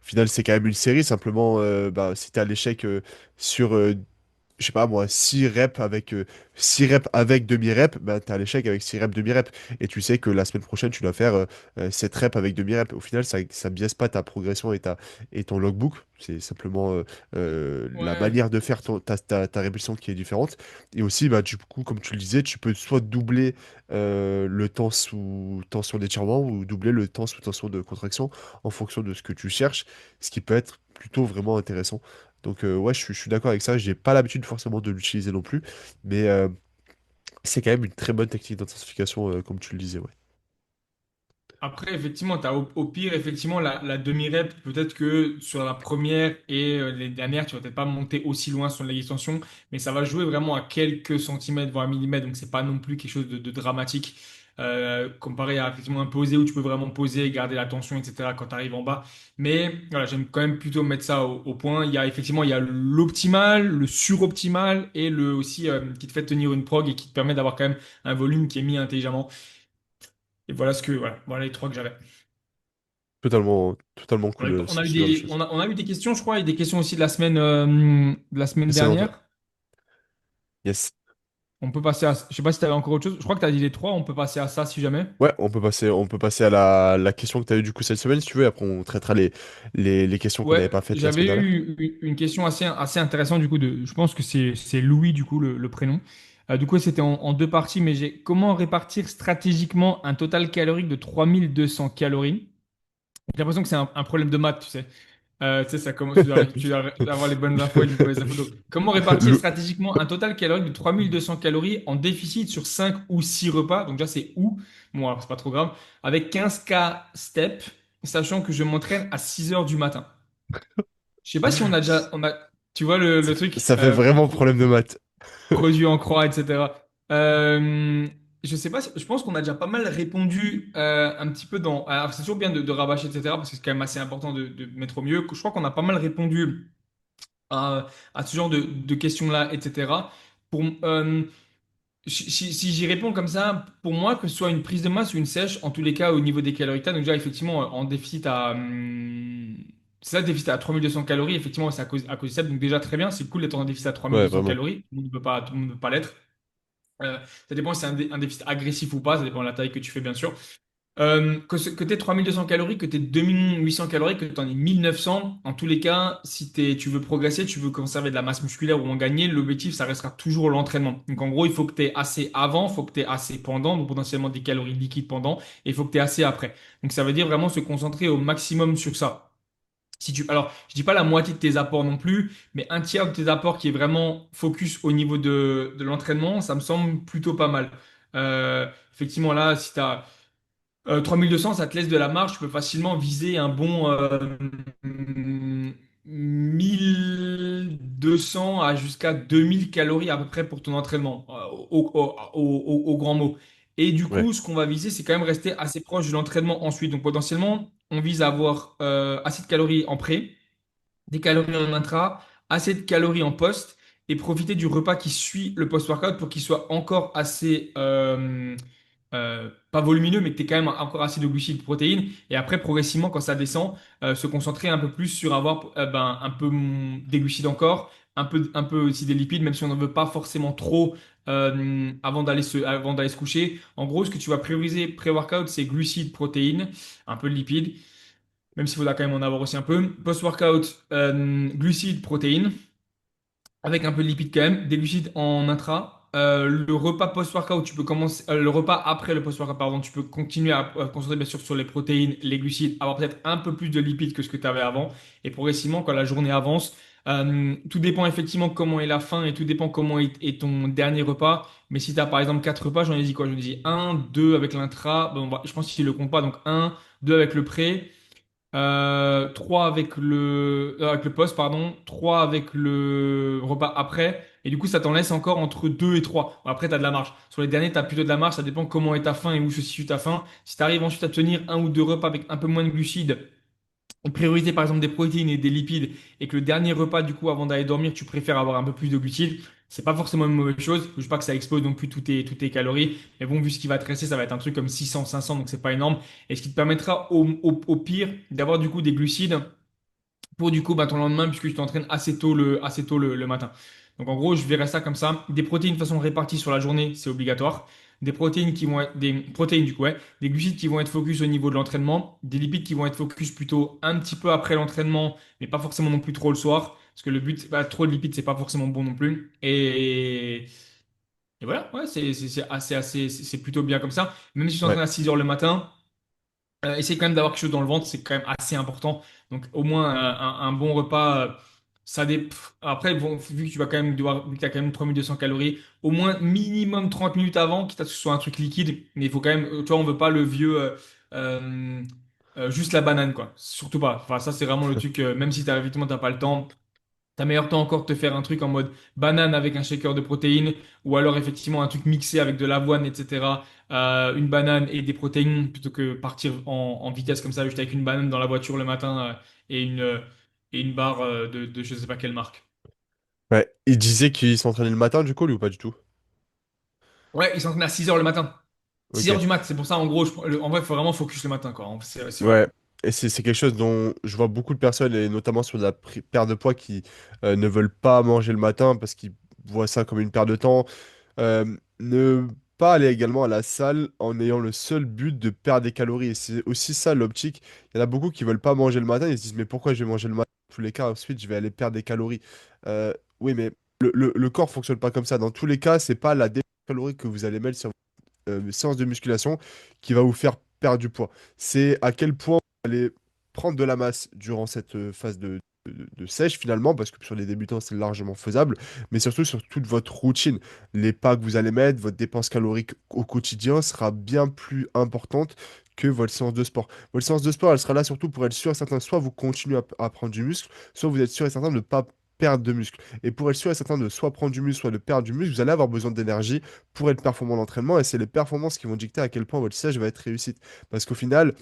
A: Au final, c'est quand même une série. Simplement, bah, si t'es à l'échec sur je sais pas moi, 6 reps avec 6 reps avec demi-rep, bah, t'es à l'échec avec 6 reps demi-rep. Et tu sais que la semaine prochaine, tu dois faire 7 reps avec demi-rep. Au final, ça biaise pas ta progression et ton logbook. C'est simplement la
B: Ouais.
A: manière de faire ta répétition qui est différente. Et aussi, bah, du coup, comme tu le disais, tu peux soit doubler le temps sous tension d'étirement ou doubler le temps sous tension de contraction en fonction de ce que tu cherches, ce qui peut être plutôt vraiment intéressant. Donc ouais, je suis d'accord avec ça. J'ai pas l'habitude forcément de l'utiliser non plus, mais c'est quand même une très bonne technique d'intensification, comme tu le disais, ouais.
B: Après, effectivement, au pire, effectivement, la demi-rep, peut-être que sur la première et les dernières, tu vas peut-être pas monter aussi loin sur l'extension, mais ça va jouer vraiment à quelques centimètres, voire millimètres, donc c'est pas non plus quelque chose de dramatique, comparé à effectivement un posé où tu peux vraiment poser, garder la tension, etc. quand tu arrives en bas. Mais voilà, j'aime quand même plutôt mettre ça au point. Il y a l'optimal, le suroptimal et le aussi qui te fait tenir une prog et qui te permet d'avoir quand même un volume qui est mis intelligemment. Et voilà les trois que j'avais.
A: Totalement cool ce genre de choses.
B: On a eu des questions, je crois, et des questions aussi de la semaine
A: Excellent.
B: dernière.
A: Yes.
B: On peut passer à, je sais pas si tu avais encore autre chose. Je crois que tu as dit les trois, on peut passer à ça si jamais.
A: Ouais, on peut passer à la question que tu as eue du coup cette semaine, si tu veux, et après on traitera les questions qu'on n'avait
B: Ouais,
A: pas faites la
B: j'avais
A: semaine dernière.
B: eu une question assez intéressante du coup je pense que c'est Louis du coup le prénom. Du coup, c'était en deux parties, mais comment répartir stratégiquement un total calorique de 3200 calories? J'ai l'impression que c'est un problème de maths, tu sais. Tu sais, tu dois avoir les bonnes infos et les mauvaises infos. Donc, comment répartir
A: Lou-
B: stratégiquement un total calorique de 3200 calories en déficit sur 5 ou 6 repas? Donc, déjà, c'est où? Bon, alors, c'est pas trop grave. Avec 15K step, sachant que je m'entraîne à 6 heures du matin. Je sais pas si tu vois le truc,
A: Ça fait vraiment problème de maths.
B: produit en croix, etc. Euh, je sais pas, je pense qu'on a déjà pas mal répondu un petit peu dans. Alors, c'est toujours bien de rabâcher, etc., parce que c'est quand même assez important de mettre au mieux. Je crois qu'on a pas mal répondu à ce genre de questions-là, etc. Pour, si j'y réponds comme ça, pour moi, que ce soit une prise de masse ou une sèche, en tous les cas, au niveau des calories que t'as, donc déjà, effectivement, en déficit c'est ça, déficit à 3200 calories, effectivement, c'est à cause de ça. Donc déjà, très bien, c'est cool d'être en déficit à
A: Ouais,
B: 3200
A: vraiment.
B: calories. Tout le monde ne peut pas l'être. Ça dépend si c'est un déficit agressif ou pas, ça dépend de la taille que tu fais, bien sûr. Que tu aies 3200 calories, que tu aies 2800 calories, que tu en aies 1900, en tous les cas, si tu veux progresser, tu veux conserver de la masse musculaire ou en gagner, l'objectif, ça restera toujours l'entraînement. Donc en gros, il faut que tu aies assez avant, il faut que tu aies assez pendant, donc potentiellement des calories liquides pendant, et il faut que tu aies assez après. Donc ça veut dire vraiment se concentrer au maximum sur ça. Alors, je dis pas la moitié de tes apports non plus, mais un tiers de tes apports qui est vraiment focus au niveau de l'entraînement, ça me semble plutôt pas mal. Effectivement, là, si tu as 3200, ça te laisse de la marge. Tu peux facilement viser un bon 1200 à jusqu'à 2000 calories à peu près pour ton entraînement, au grand mot. Et du
A: Ouais.
B: coup, ce qu'on va viser, c'est quand même rester assez proche de l'entraînement ensuite. Donc potentiellement, on vise à avoir assez de calories en pré, des calories en intra, assez de calories en post et profiter du repas qui suit le post-workout pour qu'il soit encore assez, pas volumineux, mais que tu aies quand même encore assez de glucides, de protéines. Et après, progressivement, quand ça descend, se concentrer un peu plus sur avoir un peu des glucides encore, un peu aussi des lipides, même si on n'en veut pas forcément trop avant d'aller se coucher. En gros, ce que tu vas prioriser pré-workout, c'est glucides, protéines, un peu de lipides même s'il faudra quand même en avoir aussi un peu. Post-workout, glucides, protéines, avec un peu de lipides quand même, des glucides en intra. le repas post-workout, tu peux commencer, le repas après le post-workout, pardon, tu peux continuer à concentrer bien sûr sur les protéines, les glucides, avoir peut-être un peu plus de lipides que ce que tu avais avant. Et progressivement, quand la journée avance, tout dépend effectivement comment est la faim et tout dépend comment est ton dernier repas. Mais si tu as par exemple 4 repas, j'en ai dit quoi? J'en ai dit un, 2 avec l'intra, bon, je pense qu'il ne le compte pas, donc un, 2 avec le pré. 3 avec le poste, pardon, 3 avec le repas après, et du coup ça t'en laisse encore entre 2 et 3. Bon, après, tu as de la marge. Sur les derniers, tu as plutôt de la marge, ça dépend comment est ta faim et où se situe ta faim. Si tu arrives ensuite à tenir un ou deux repas avec un peu moins de glucides, en priorité par exemple des protéines et des lipides, et que le dernier repas, du coup, avant d'aller dormir, tu préfères avoir un peu plus de glucides, c'est pas forcément une mauvaise chose. Je veux pas que ça explose non plus toutes tes calories, mais bon, vu ce qui va te rester, ça va être un truc comme 600, 500, donc c'est pas énorme. Et ce qui te permettra au pire d'avoir du coup des glucides pour du coup bah, ton lendemain, puisque tu t'entraînes assez tôt le matin. Donc en gros, je verrais ça comme ça. Des protéines de façon répartie sur la journée, c'est obligatoire. Des protéines qui vont être, des protéines du coup, ouais, des glucides qui vont être focus au niveau de l'entraînement, des lipides qui vont être focus plutôt un petit peu après l'entraînement, mais pas forcément non plus trop le soir, parce que le but, c'est pas trop de lipides, c'est pas forcément bon non plus. Et voilà, ouais, c'est plutôt bien comme ça. Même si tu
A: Ouais.
B: t'entraînes à 6 heures le matin, essaye quand même d'avoir quelque chose dans le ventre, c'est quand même assez important. Donc au moins un bon repas, après, bon, vu que tu vas quand même vu que tu as quand même 3 200 calories, au moins minimum 30 minutes avant, quitte à ce que ce soit un truc liquide, mais il faut quand même, tu vois, on veut pas le vieux, euh, juste la banane, quoi. Surtout pas. Enfin, ça, c'est vraiment le truc, même si effectivement, t'as pas le temps. T'as meilleur temps encore de te faire un truc en mode banane avec un shaker de protéines ou alors effectivement un truc mixé avec de l'avoine, etc. Une banane et des protéines plutôt que partir en vitesse comme ça juste avec une banane dans la voiture le matin et une barre de je sais pas quelle marque.
A: Ouais. Il disait qu'il s'entraînait le matin, du coup, lui, ou pas du tout?
B: Ouais, ils s'entraînent à 6 heures le matin. 6 heures
A: Ok.
B: du mat, c'est pour ça en gros, en vrai, il faut vraiment focus le matin quoi. C'est vrai.
A: Ouais. Et c'est quelque chose dont je vois beaucoup de personnes, et notamment sur la perte de poids, qui ne veulent pas manger le matin parce qu'ils voient ça comme une perte de temps. Ne pas aller également à la salle en ayant le seul but de perdre des calories. Et c'est aussi ça l'optique. Il y en a beaucoup qui veulent pas manger le matin. Ils se disent, mais pourquoi je vais manger le matin? Dans tous les cas, ensuite, je vais aller perdre des calories. Oui, mais le corps fonctionne pas comme ça. Dans tous les cas, c'est pas la dépense calorique que vous allez mettre sur séance de musculation qui va vous faire perdre du poids. C'est à quel point vous allez prendre de la masse durant cette phase de sèche finalement, parce que sur les débutants, c'est largement faisable, mais surtout sur toute votre routine. Les pas que vous allez mettre, votre dépense calorique au quotidien sera bien plus importante que votre séance de sport. Votre séance de sport, elle sera là surtout pour être sûr et certain, soit vous continuez à prendre du muscle, soit vous êtes sûr et certain de ne pas perdre de muscle. Et pour être sûr et certain de soit prendre du muscle, soit de perdre du muscle, vous allez avoir besoin d'énergie pour être performant à l'entraînement, et c'est les performances qui vont dicter à quel point votre sèche va être réussite. Parce qu'au final,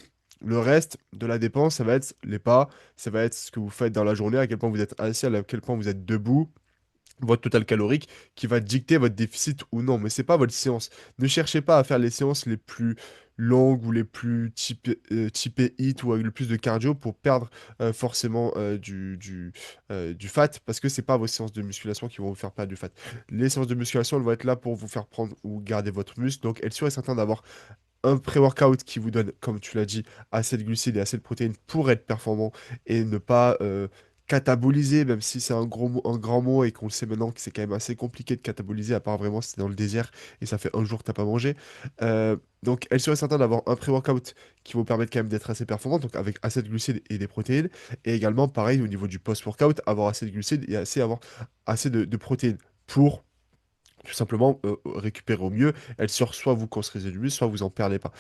A: le reste de la dépense, ça va être les pas, ça va être ce que vous faites dans la journée, à quel point vous êtes assis, à quel point vous êtes debout, votre total calorique qui va dicter votre déficit ou non, mais c'est pas votre séance. Ne cherchez pas à faire les séances les plus longues ou les plus typées HIIT ou avec le plus de cardio pour perdre forcément du fat, parce que c'est pas vos séances de musculation qui vont vous faire perdre du fat. Les séances de musculation, elles vont être là pour vous faire prendre ou garder votre muscle, donc elles sont certaines d'avoir un pré-workout qui vous donne, comme tu l'as dit, assez de glucides et assez de protéines pour être performant et ne pas cataboliser, même si c'est un grand mot et qu'on le sait maintenant que c'est quand même assez compliqué de cataboliser, à part vraiment si c'est dans le désert et ça fait un jour que t'as pas mangé. Donc, elle serait certaine d'avoir un pré-workout qui vous permettre quand même d'être assez performant, donc avec assez de glucides et des protéines. Et également, pareil, au niveau du post-workout, avoir assez de glucides et avoir assez de protéines pour tout simplement récupérer au mieux. Elle sort, soit vous construisez du muscle, soit vous en perdez pas.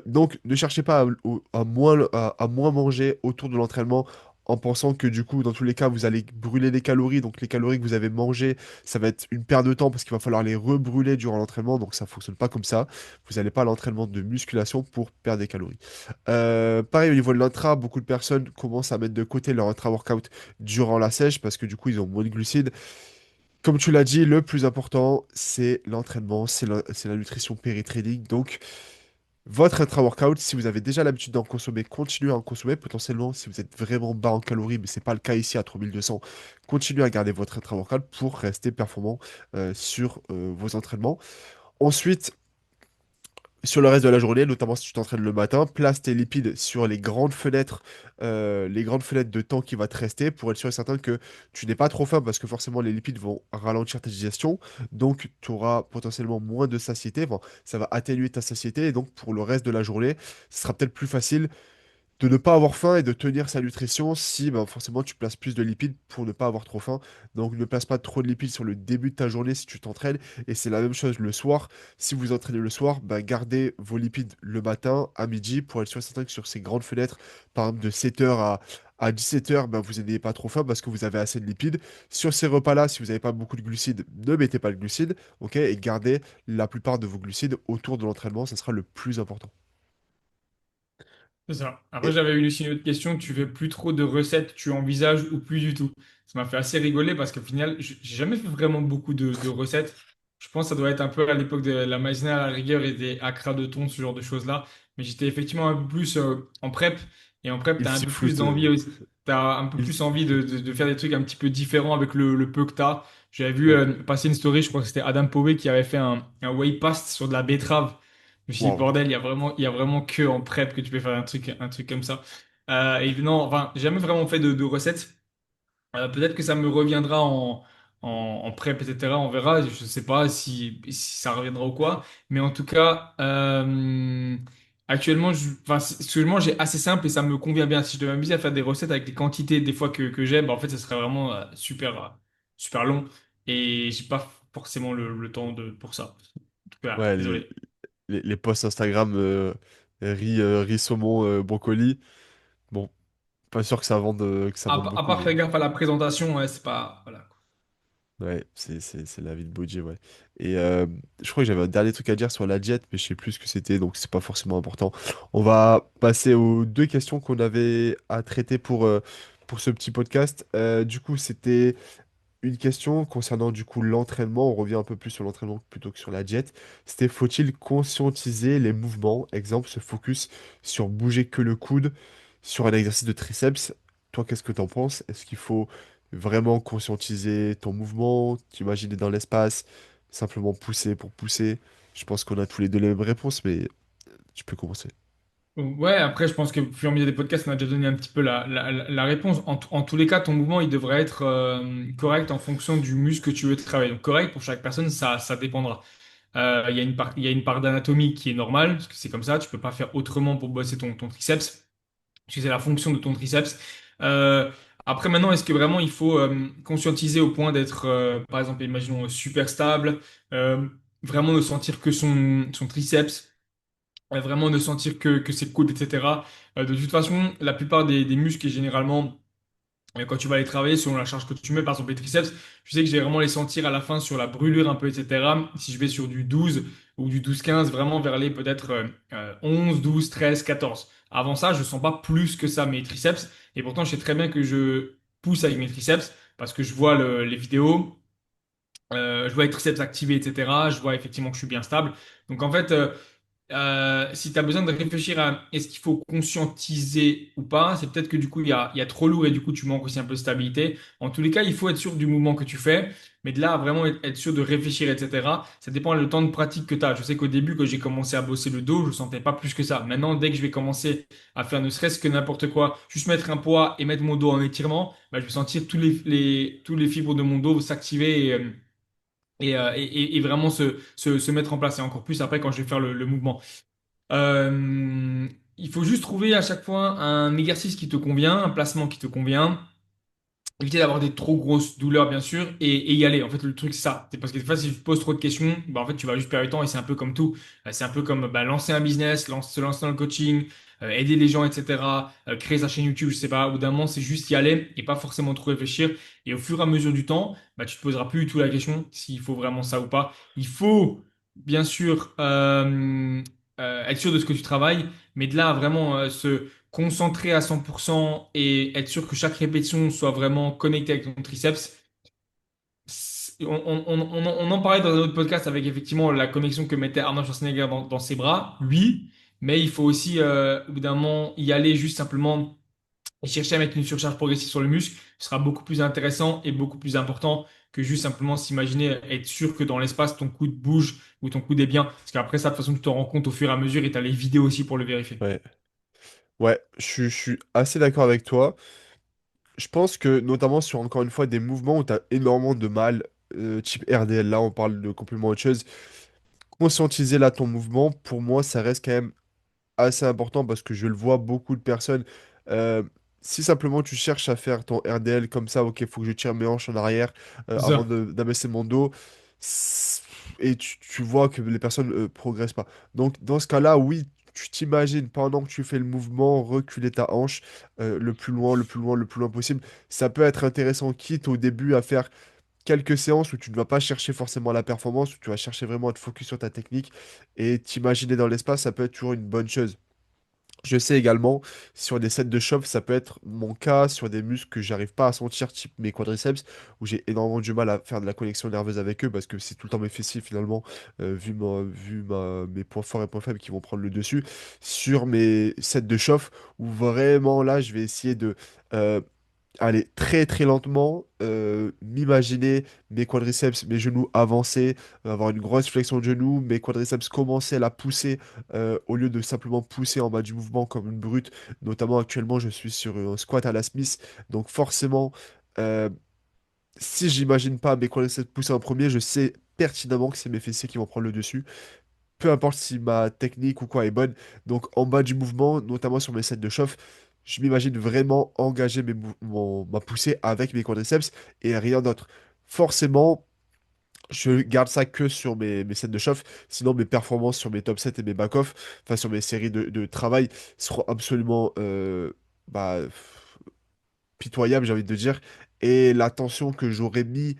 A: Donc ne cherchez pas à moins manger autour de l'entraînement en pensant que du coup, dans tous les cas, vous allez brûler des calories. Donc les calories que vous avez mangées, ça va être une perte de temps parce qu'il va falloir les rebrûler durant l'entraînement. Donc ça fonctionne pas comme ça. Vous n'allez pas à l'entraînement de musculation pour perdre des calories. Pareil au niveau de l'intra, beaucoup de personnes commencent à mettre de côté leur intra-workout durant la sèche parce que du coup, ils ont moins de glucides. Comme tu l'as dit, le plus important, c'est l'entraînement, c'est la nutrition péri-training. Donc, votre intra-workout, si vous avez déjà l'habitude d'en consommer, continuez à en consommer. Potentiellement, si vous êtes vraiment bas en calories, mais c'est pas le cas ici à 3200, continuez à garder votre intra-workout pour rester performant sur vos entraînements. Ensuite, sur le reste de la journée, notamment si tu t'entraînes le matin, place tes lipides sur les grandes fenêtres de temps qui va te rester pour être sûr et certain que tu n'es pas trop faim parce que forcément les lipides vont ralentir ta digestion. Donc tu auras potentiellement moins de satiété. Bon, ça va atténuer ta satiété et donc pour le reste de la journée, ce sera peut-être plus facile de ne pas avoir faim et de tenir sa nutrition si ben, forcément tu places plus de lipides pour ne pas avoir trop faim. Donc ne place pas trop de lipides sur le début de ta journée si tu t'entraînes. Et c'est la même chose le soir. Si vous entraînez le soir, ben, gardez vos lipides le matin à midi pour être sûr et certain que sur ces grandes fenêtres, par exemple de 7h à 17h, ben, vous n'ayez pas trop faim parce que vous avez assez de lipides. Sur ces repas-là, si vous n'avez pas beaucoup de glucides, ne mettez pas de glucides, ok? Et gardez la plupart de vos glucides autour de l'entraînement, ça sera le plus important.
B: C'est ça. Après,
A: Et
B: j'avais eu aussi une autre question. Tu fais plus trop de recettes, tu envisages ou plus du tout? Ça m'a fait assez rigoler parce qu'au final, j'ai jamais fait vraiment beaucoup de recettes. Je pense que ça doit être un peu à l'époque de la maïzena à la rigueur et des acras de thon, ce genre de choses-là. Mais j'étais effectivement un peu plus en prep. Et en prep,
A: il
B: tu as un
A: s'y
B: peu plus
A: fout.
B: d'envie aussi. Tu as un peu
A: Il-
B: plus envie de faire des trucs un petit peu différents avec le peu que tu as. J'avais vu
A: Ouais.
B: passer une story, je crois que c'était Adam Povey qui avait fait un whey past sur de la betterave. Je me suis dit,
A: Waouh.
B: bordel, il y a vraiment que en prep que tu peux faire un truc comme ça. Et non, enfin, j'ai jamais vraiment fait de recettes. Peut-être que ça me reviendra en prep, etc. On verra. Je sais pas si ça reviendra ou quoi. Mais en tout cas, actuellement, enfin, ce que je mange est assez simple et ça me convient bien. Si je devais m'amuser à faire des recettes avec les quantités des fois que j'aime, bah, en fait, ça serait vraiment super long. Et j'ai pas forcément le temps pour ça. En tout cas,
A: Ouais,
B: désolé.
A: les posts Instagram riz saumon brocoli. Bon, pas sûr que ça vende
B: À
A: beaucoup,
B: part
A: mais
B: faire gaffe à la présentation, ouais, c'est pas. Voilà, quoi.
A: ouais, c'est la vie de Boji, ouais. Et je crois que j'avais un dernier truc à dire sur la diète, mais je sais plus ce que c'était, donc c'est pas forcément important. On va passer aux deux questions qu'on avait à traiter pour ce petit podcast. Du coup, c'était une question concernant du coup l'entraînement, on revient un peu plus sur l'entraînement plutôt que sur la diète. C'était faut-il conscientiser les mouvements? Exemple, se focus sur bouger que le coude sur un exercice de triceps. Toi, qu'est-ce que t'en penses? Est-ce qu'il faut vraiment conscientiser ton mouvement, t'imaginer dans l'espace, simplement pousser pour pousser? Je pense qu'on a tous les deux les mêmes réponses, mais tu peux commencer.
B: Ouais, après, je pense que au fur et à mesure des podcasts, on a déjà donné un petit peu la réponse. En tous les cas, ton mouvement, il devrait être correct en fonction du muscle que tu veux travailler. Donc, correct pour chaque personne, ça dépendra. Il y a une part d'anatomie qui est normale, parce que c'est comme ça, tu peux pas faire autrement pour bosser ton triceps, parce que c'est la fonction de ton triceps. Après, maintenant, est-ce que vraiment il faut conscientiser au point d'être, par exemple, imaginons, super stable, euh, vraiment ne sentir que son triceps? Vraiment ne sentir que ses coudes, etc. De toute façon, la plupart des muscles, et généralement, quand tu vas les travailler, selon la charge que tu mets, par exemple les triceps, je sais que je vais vraiment les sentir à la fin sur la brûlure un peu, etc. Si je vais sur du 12 ou du 12-15, vraiment vers les peut-être 11, 12, 13, 14. Avant ça, je sens pas plus que ça mes triceps. Et pourtant, je sais très bien que je pousse avec mes triceps parce que je vois les vidéos, je vois les triceps activés, etc. Je vois effectivement que je suis bien stable. Donc en fait, si tu as besoin de réfléchir à est-ce qu'il faut conscientiser ou pas, c'est peut-être que du coup, il y a trop lourd et du coup, tu manques aussi un peu de stabilité. En tous les cas, il faut être sûr du mouvement que tu fais, mais de là à vraiment être sûr de réfléchir, etc., ça dépend du temps de pratique que tu as. Je sais qu'au début, quand j'ai commencé à bosser le dos, je ne sentais pas plus que ça. Maintenant, dès que je vais commencer à faire ne serait-ce que n'importe quoi, juste mettre un poids et mettre mon dos en étirement, bah, je vais sentir tous les fibres de mon dos s'activer et vraiment se mettre en place. Et encore plus après quand je vais faire le mouvement. Il faut juste trouver à chaque fois un exercice qui te convient, un placement qui te convient. Éviter d'avoir des trop grosses douleurs, bien sûr, et y aller. En fait, le truc, c'est ça. C'est parce que des fois, si tu te poses trop de questions, bah, en fait, tu vas juste perdre du temps et c'est un peu comme tout. C'est un peu comme bah, lancer un business, se lancer dans le coaching, aider les gens, etc., créer sa chaîne YouTube, je sais pas. Au bout d'un moment, c'est juste y aller et pas forcément trop réfléchir. Et au fur et à mesure du temps, bah, tu te poseras plus du tout la question s'il faut vraiment ça ou pas. Il faut, bien sûr, être sûr de ce que tu travailles, mais de là à vraiment se concentrer à 100% et être sûr que chaque répétition soit vraiment connectée avec ton triceps. On en parlait dans un autre podcast avec effectivement la connexion que mettait Arnold Schwarzenegger dans ses bras, oui, mais il faut aussi au bout d'un moment y aller juste simplement et chercher à mettre une surcharge progressive sur le muscle. Ce sera beaucoup plus intéressant et beaucoup plus important que juste simplement s'imaginer être sûr que dans l'espace, ton coude bouge ou ton coude est bien. Parce qu'après ça, de toute façon, tu t'en rends compte au fur et à mesure et tu as les vidéos aussi pour le vérifier.
A: Ouais. Ouais, je suis assez d'accord avec toi. Je pense que, notamment sur, encore une fois, des mouvements où tu as énormément de mal, type RDL, là, on parle de complètement autre chose. Conscientiser là ton mouvement, pour moi, ça reste quand même assez important parce que je le vois beaucoup de personnes. euh, Si simplement tu cherches à faire ton RDL comme ça, ok, faut que je tire mes hanches en arrière
B: C'est
A: avant
B: ça.
A: d'abaisser mon dos, c'est- et tu vois que les personnes progressent pas. Donc dans ce cas-là, oui, tu t'imagines pendant que tu fais le mouvement, reculer ta hanche le plus loin, le plus loin, le plus loin possible. Ça peut être intéressant, quitte au début à faire quelques séances où tu ne vas pas chercher forcément la performance, où tu vas chercher vraiment à te focus sur ta technique et t'imaginer dans l'espace, ça peut être toujours une bonne chose. Je sais également, sur des sets de chauffe, ça peut être mon cas sur des muscles que j'arrive pas à sentir, type mes quadriceps, où j'ai énormément du mal à faire de la connexion nerveuse avec eux, parce que c'est tout le temps mes fessiers finalement, mes points forts et points faibles qui vont prendre le dessus. Sur mes sets de chauffe, où vraiment là, je vais essayer de euh, aller très très lentement, m'imaginer mes quadriceps, mes genoux avancés, avoir une grosse flexion de genoux, mes quadriceps commencer à la pousser au lieu de simplement pousser en bas du mouvement comme une brute. Notamment actuellement, je suis sur un squat à la Smith, donc forcément, euh, si j'imagine pas mes quadriceps pousser en premier, je sais pertinemment que c'est mes fessiers qui vont prendre le dessus peu importe si ma technique ou quoi est bonne. Donc en bas du mouvement, notamment sur mes sets de chauffe, je m'imagine vraiment engager ma poussée avec mes quadriceps et rien d'autre. Forcément, je garde ça que sur mes sets de chauffe, sinon mes performances sur mes top sets et mes back-off, enfin sur mes séries de travail, seront absolument bah, pitoyables, j'ai envie de dire. Et l'attention que j'aurais mis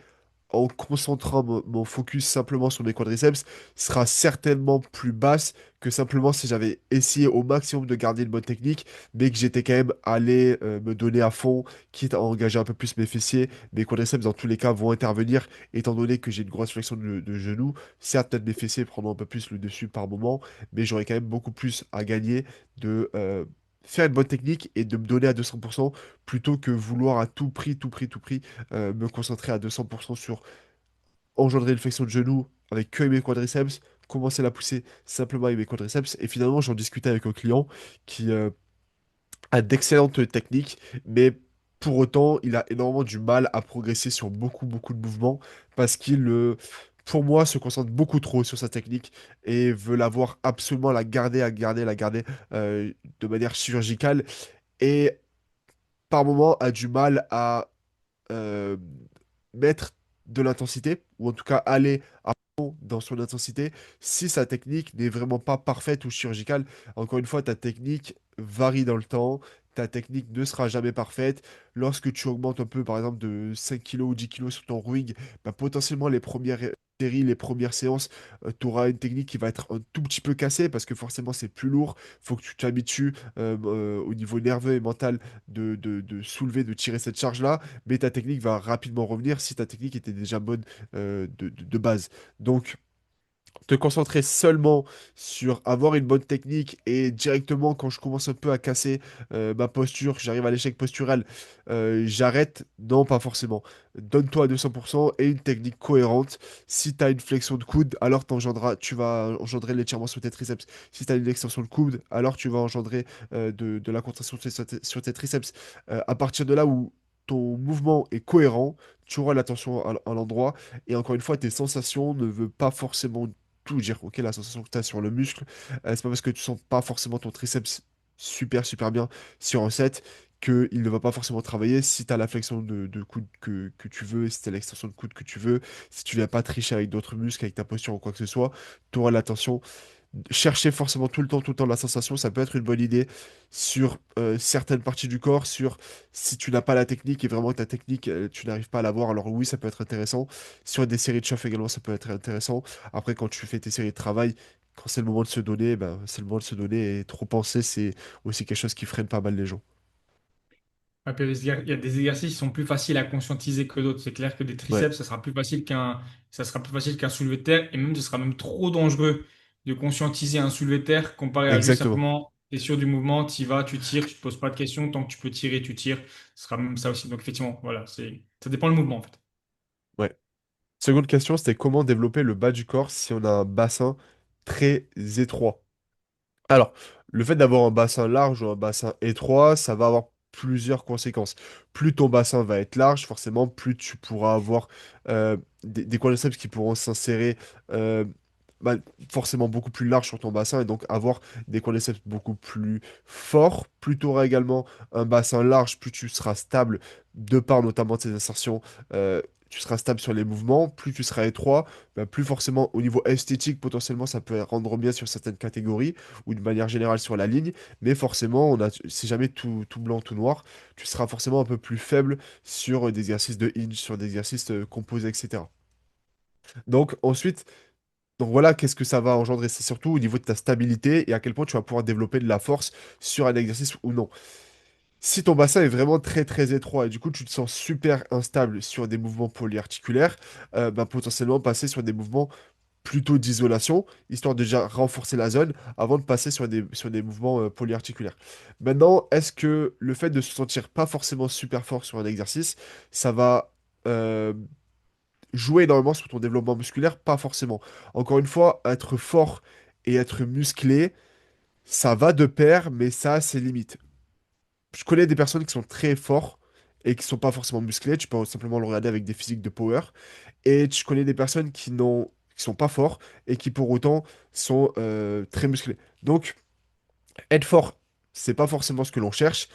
A: en concentrant mon focus simplement sur mes quadriceps sera certainement plus basse que simplement si j'avais essayé au maximum de garder une bonne technique, mais que j'étais quand même allé me donner à fond, quitte à engager un peu plus mes fessiers. Mes quadriceps, dans tous les cas, vont intervenir, étant donné que j'ai une grosse flexion de genoux. Certes, peut-être mes fessiers prendront un peu plus le dessus par moment, mais j'aurai quand même beaucoup plus à gagner de faire une bonne technique et de me donner à 200% plutôt que vouloir à tout prix, tout prix, tout prix me concentrer à 200% sur engendrer une flexion de genou avec que mes quadriceps, commencer la pousser simplement avec mes quadriceps. Et finalement, j'en discutais avec un client qui a d'excellentes techniques, mais pour autant, il a énormément du mal à progresser sur beaucoup, beaucoup de mouvements parce pour moi, se concentre beaucoup trop sur sa technique et veut l'avoir absolument, la garder, la garder de manière chirurgicale. Et par moments, a du mal à euh, mettre de l'intensité, ou en tout cas aller à fond dans son intensité, si sa technique n'est vraiment pas parfaite ou chirurgicale. Encore une fois, ta technique varie dans le temps, ta technique ne sera jamais parfaite. Lorsque tu augmentes un peu, par exemple, de 5 kilos ou 10 kilos sur ton rowing, bah, potentiellement les premières séries, les premières séances, tu auras une technique qui va être un tout petit peu cassée parce que forcément c'est plus lourd. Faut que tu t'habitues au niveau nerveux et mental de soulever, de tirer cette charge-là, mais ta technique va rapidement revenir si ta technique était déjà bonne de base. Donc, te concentrer seulement sur avoir une bonne technique et directement quand je commence un peu à casser ma posture, j'arrive à l'échec posturel, j'arrête. Non, pas forcément. Donne-toi à 200% et une technique cohérente. Si tu as une flexion de coude, alors tu vas engendrer l'étirement sur tes triceps. Si tu as une extension de coude, alors tu vas engendrer de la contraction sur tes triceps. À partir de là où ton mouvement est cohérent, tu auras l'attention à l'endroit. Et encore une fois, tes sensations ne veulent pas forcément tout dire. Ok, la sensation que tu as sur le muscle, c'est pas parce que tu sens pas forcément ton triceps super super bien sur un set qu'il ne va pas forcément travailler. Si tu as la flexion de coude que tu veux, si tu as l'extension de coude que tu veux, si tu viens pas tricher avec d'autres muscles, avec ta posture ou quoi que ce soit, tu auras l'attention chercher forcément tout le temps la sensation, ça peut être une bonne idée sur certaines parties du corps, sur si tu n'as pas la technique et vraiment ta technique, tu n'arrives pas à l'avoir, alors oui, ça peut être intéressant. Sur des séries de chauffe également, ça peut être intéressant. Après, quand tu fais tes séries de travail, quand c'est le moment de se donner, ben, c'est le moment de se donner et trop penser, c'est aussi quelque chose qui freine pas mal les gens.
B: Ouais, puis il y a des exercices qui sont plus faciles à conscientiser que d'autres. C'est clair que des
A: Ouais,
B: triceps, ça sera plus facile qu'un soulevé de terre, et même ce sera même trop dangereux de conscientiser un soulevé de terre comparé à juste
A: exactement.
B: simplement, tu es sûr du mouvement, tu y vas, tu tires, tu te poses pas de questions, tant que tu peux tirer, tu tires. Ce sera même ça aussi. Donc effectivement, voilà, ça dépend le mouvement en fait.
A: Ouais. Seconde question, c'était comment développer le bas du corps si on a un bassin très étroit? Alors, le fait d'avoir un bassin large ou un bassin étroit, ça va avoir plusieurs conséquences. Plus ton bassin va être large, forcément, plus tu pourras avoir des quadriceps qui pourront s'insérer euh, bah, forcément beaucoup plus large sur ton bassin et donc avoir des quadriceps beaucoup plus forts. Plus tu auras également un bassin large, plus tu seras stable de par notamment tes insertions. Tu seras stable sur les mouvements, plus tu seras étroit, bah, plus forcément au niveau esthétique, potentiellement ça peut rendre bien sur certaines catégories ou de manière générale sur la ligne, mais forcément, c'est jamais tout blanc, tout noir. Tu seras forcément un peu plus faible sur des exercices de hinge, sur des exercices composés, etc. Donc ensuite, donc voilà, qu'est-ce que ça va engendrer? C'est surtout au niveau de ta stabilité et à quel point tu vas pouvoir développer de la force sur un exercice ou non. Si ton bassin est vraiment très très étroit et du coup tu te sens super instable sur des mouvements polyarticulaires, bah, potentiellement passer sur des mouvements plutôt d'isolation, histoire de déjà renforcer la zone avant de passer sur des mouvements polyarticulaires. Maintenant, est-ce que le fait de se sentir pas forcément super fort sur un exercice, ça va euh, jouer énormément sur ton développement musculaire? Pas forcément. Encore une fois, être fort et être musclé, ça va de pair, mais ça a ses limites. Je connais des personnes qui sont très forts et qui sont pas forcément musclées. Tu peux simplement le regarder avec des physiques de power. Et je connais des personnes qui sont pas forts et qui pour autant sont très musclés. Donc, être fort, c'est pas forcément ce que l'on cherche.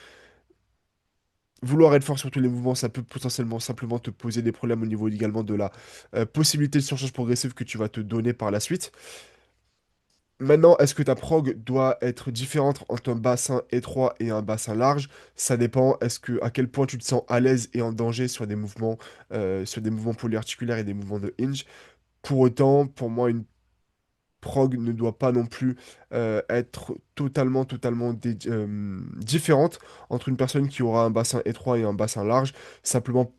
A: Vouloir être fort sur tous les mouvements, ça peut potentiellement simplement te poser des problèmes au niveau également de la possibilité de surcharge progressive que tu vas te donner par la suite. Maintenant, est-ce que ta prog doit être différente entre un bassin étroit et un bassin large? Ça dépend. À quel point tu te sens à l'aise et en danger sur des mouvements polyarticulaires et des mouvements de hinge? Pour autant, pour moi, une prog ne doit pas non plus être totalement différente entre une personne qui aura un bassin étroit et un bassin large. Simplement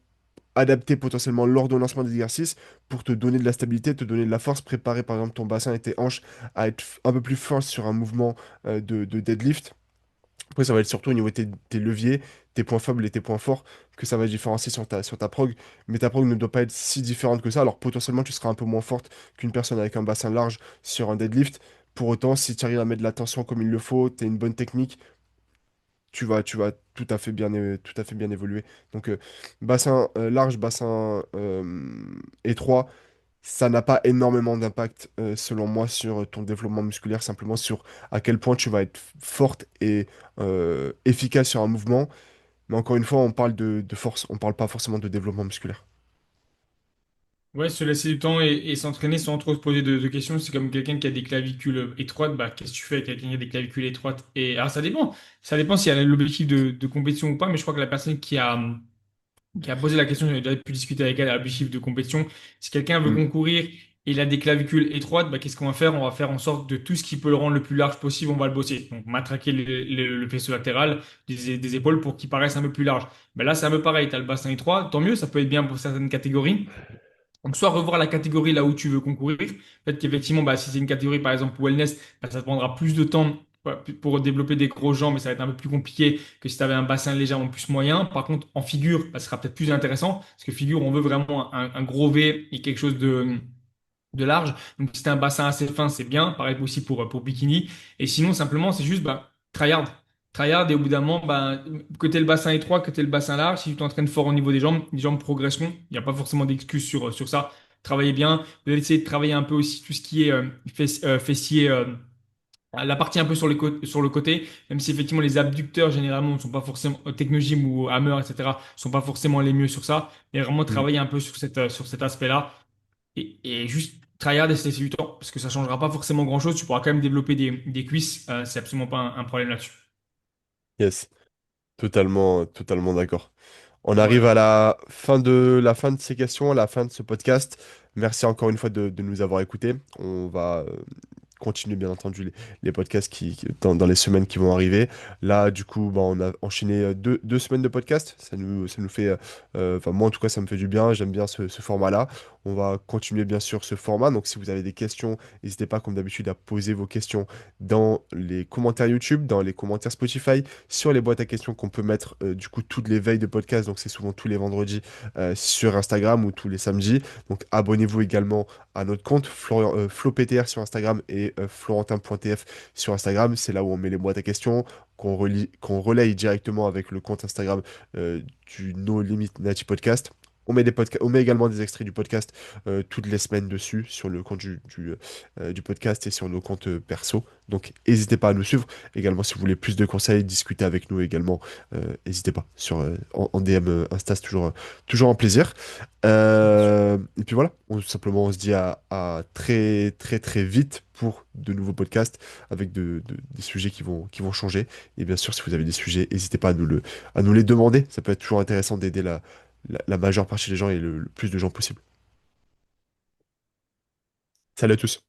A: adapter potentiellement l'ordonnancement des exercices pour te donner de la stabilité, te donner de la force, préparer par exemple ton bassin et tes hanches à être un peu plus fort sur un mouvement de deadlift. Après, ça va être surtout au niveau de tes leviers, tes points faibles et tes points forts que ça va se différencier sur ta prog. Mais ta prog ne doit pas être si différente que ça. Alors potentiellement, tu seras un peu moins forte qu'une personne avec un bassin large sur un deadlift. Pour autant, si tu arrives à mettre de la tension comme il le faut, tu as une bonne technique, tu vas tout à fait bien évoluer. Donc, bassin large, bassin étroit, ça n'a pas énormément d'impact, selon moi, sur ton développement musculaire, simplement sur à quel point tu vas être forte et efficace sur un mouvement. Mais encore une fois, on parle de force, on parle pas forcément de développement musculaire.
B: Ouais, se laisser du temps et s'entraîner sans trop se poser de questions, c'est comme quelqu'un qui a des clavicules étroites, bah qu'est-ce que tu fais avec quelqu'un qui a des clavicules étroites? Et alors ça dépend s'il y a l'objectif de compétition ou pas, mais je crois que la personne qui a posé la question, j'avais déjà pu discuter avec elle à l'objectif de compétition. Si quelqu'un veut
A: Mm.
B: concourir et il a des clavicules étroites, bah, qu'est-ce qu'on va faire? On va faire en sorte de tout ce qui peut le rendre le plus large possible, on va le bosser. Donc, matraquer le faisceau latéral des épaules pour qu'il paraisse un peu plus large. Bah, là, c'est un peu pareil. Tu as le bassin étroit, tant mieux, ça peut être bien pour certaines catégories. Donc, soit revoir la catégorie là où tu veux concourir. Peut-être qu'effectivement, bah, si c'est une catégorie, par exemple, wellness, bah, ça te prendra plus de temps pour développer des gros jambes, mais ça va être un peu plus compliqué que si tu avais un bassin légèrement plus moyen. Par contre, en figure, bah, ce sera peut-être plus intéressant, parce que figure, on veut vraiment un gros V et quelque chose de large. Donc, si tu as un bassin assez fin, c'est bien. Pareil aussi pour bikini. Et sinon, simplement, c'est juste bah, tryhard. Tryhard, et au bout d'un moment, bah, que tu le bassin étroit, que tu le bassin large, si tu t'entraînes fort au niveau des jambes, les jambes progresseront. Il n'y a pas forcément d'excuse sur ça. Travaillez bien. Vous allez essayer de travailler un peu aussi tout ce qui est fessier. La partie un peu sur le côté, même si effectivement les abducteurs généralement ne sont pas forcément Technogym ou Hammer, etc., sont pas forcément les mieux sur ça, mais vraiment
A: Mm.
B: travailler un peu sur cet aspect-là et juste tryhard et se laisser du temps, parce que ça changera pas forcément grand-chose. Tu pourras quand même développer des cuisses, c'est absolument pas un problème là-dessus.
A: Yes, totalement d'accord. On arrive
B: Ouais.
A: à la fin de ces questions, à la fin de ce podcast. Merci encore une fois de nous avoir écoutés. On va continuer bien entendu les podcasts dans les semaines qui vont arriver. Là, du coup, bah, on a enchaîné deux semaines de podcast. Ça nous fait, enfin moi en tout cas, ça me fait du bien. J'aime bien ce format-là. On va continuer bien sûr ce format. Donc si vous avez des questions, n'hésitez pas comme d'habitude à poser vos questions dans les commentaires YouTube, dans les commentaires Spotify, sur les boîtes à questions qu'on peut mettre du coup toutes les veilles de podcast. Donc c'est souvent tous les vendredis sur Instagram ou tous les samedis. Donc abonnez-vous également à notre compte FloPTR sur Instagram et Florentin.tf sur Instagram. C'est là où on met les boîtes à questions, qu'on relaye directement avec le compte Instagram du No Limit Nati Podcast. On met également des extraits du podcast toutes les semaines dessus sur le compte du podcast et sur nos comptes perso. Donc n'hésitez pas à nous suivre. Également, si vous voulez plus de conseils, discuter avec nous également, n'hésitez pas en DM Insta, c'est toujours un plaisir. Et puis voilà, simplement on se dit à très très très vite pour de nouveaux podcasts avec des sujets qui vont changer. Et bien sûr, si vous avez des sujets, n'hésitez pas à nous les demander. Ça peut être toujours intéressant d'aider la majeure partie des gens et le plus de gens possible. Salut à tous.